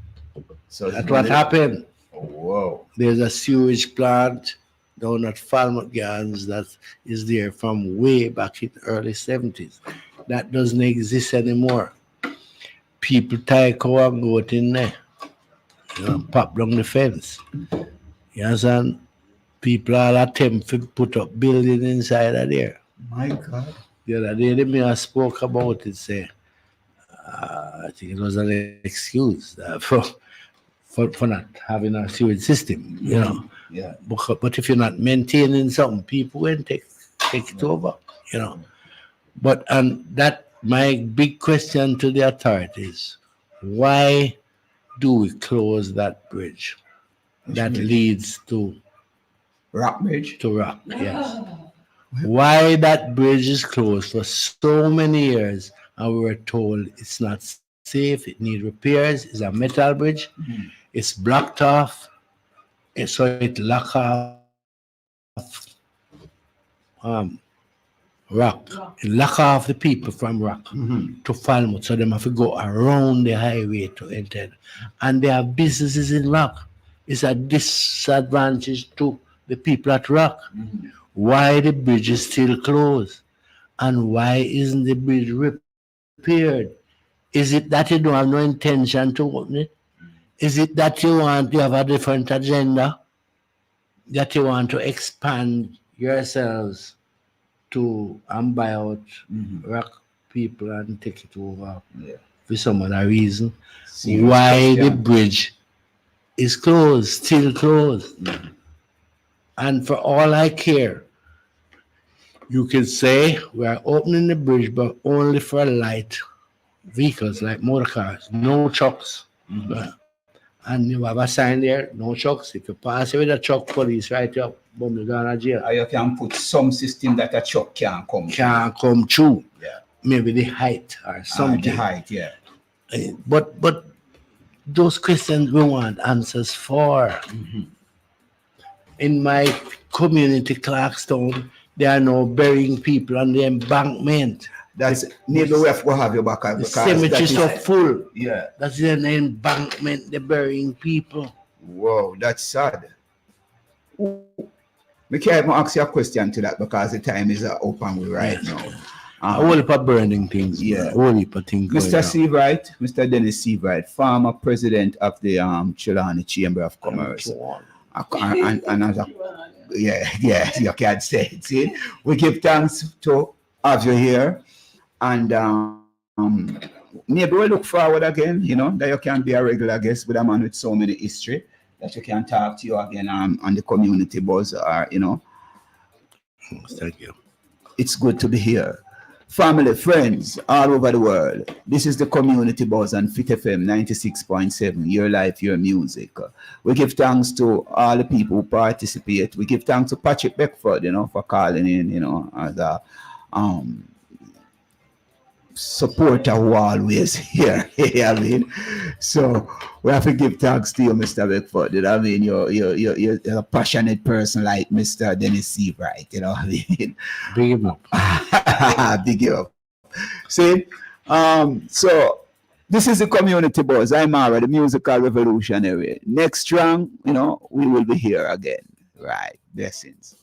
So That's what happened. Whoa. There's a sewage plant down at Falmouth Gardens that is there from way back in the early 70s. That doesn't exist anymore. People tie cow and goat in there, you know, pop down the fence. You understand? People all attempt to put up building inside of there. My God. The other day, the mayor spoke about it, say, I think it was an excuse for not having a sewage system, you know. Yeah. But if you're not maintaining something, people will take it over, you know. But that my big question to the authorities: why do we close that bridge that leads to Rock Bridge? To Rock? Yes. Why that bridge is closed for so many years, and we were told it's not safe, it needs repairs. It's a metal bridge. Mm-hmm. It's blocked off, and so it lock off Rock. It lock off the people from Rock to Falmouth, so they have to go around the highway to enter. And they have businesses in Rock. It's a disadvantage to the people at Rock. Why the bridge is still closed? And why isn't the bridge repaired? Is it that you don't have no intention to open it? Is it that you have a different agenda? That you want to expand yourselves to buy out Rock people and take it over for some other reason? Serious Why the question. bridge is closed, still closed? And for all I care, you can say we are opening the bridge, but only for light vehicles like motor cars, no trucks. And you have a sign there, no trucks. If you pass it with a truck, police write you up, boom, you're going to jail. Or you can put some system that a truck can't come. Can't come through. Yeah. Maybe the height or something. The height, yeah. But those questions we want answers for. In my community, Clarkstown, there are no burying people on the embankment. That's maybe we have to have your back. The cemetery is so full. Yeah. That's in the embankment, they're burying people. Whoa, that's sad. We can't even ask you a question to that because the time is up and we right now. A whole heap of burning things. Yeah. A whole heap of things. Mr. Seabright, Mr. Dennis Seabright, former president of the Trelawney Chamber of Commerce. And as a, yeah, you can't say it. See? We give thanks to have you here. And maybe we'll look forward again, you know, that you can be a regular guest with a man with so many history that you can talk to you again on the community buzz, or, you know. Thank you. It's good to be here. Family, friends, all over the world. This is the Community Buzz on Fit FM 96.7, your life, your music. We give thanks to all the people who participate. We give thanks to Patrick Beckford, you know, for calling in, you know, as a supporter who always here. I mean, so we have to give thanks to you, Mr. Beckford. You know what I mean? You're a passionate person like Mr. Dennis Seabright, you know what I mean? Big him up. Big you up. See, so this is the Community Buzz. I'm Mara, the musical revolutionary. Next strong, you know, we will be here again. Right. Blessings.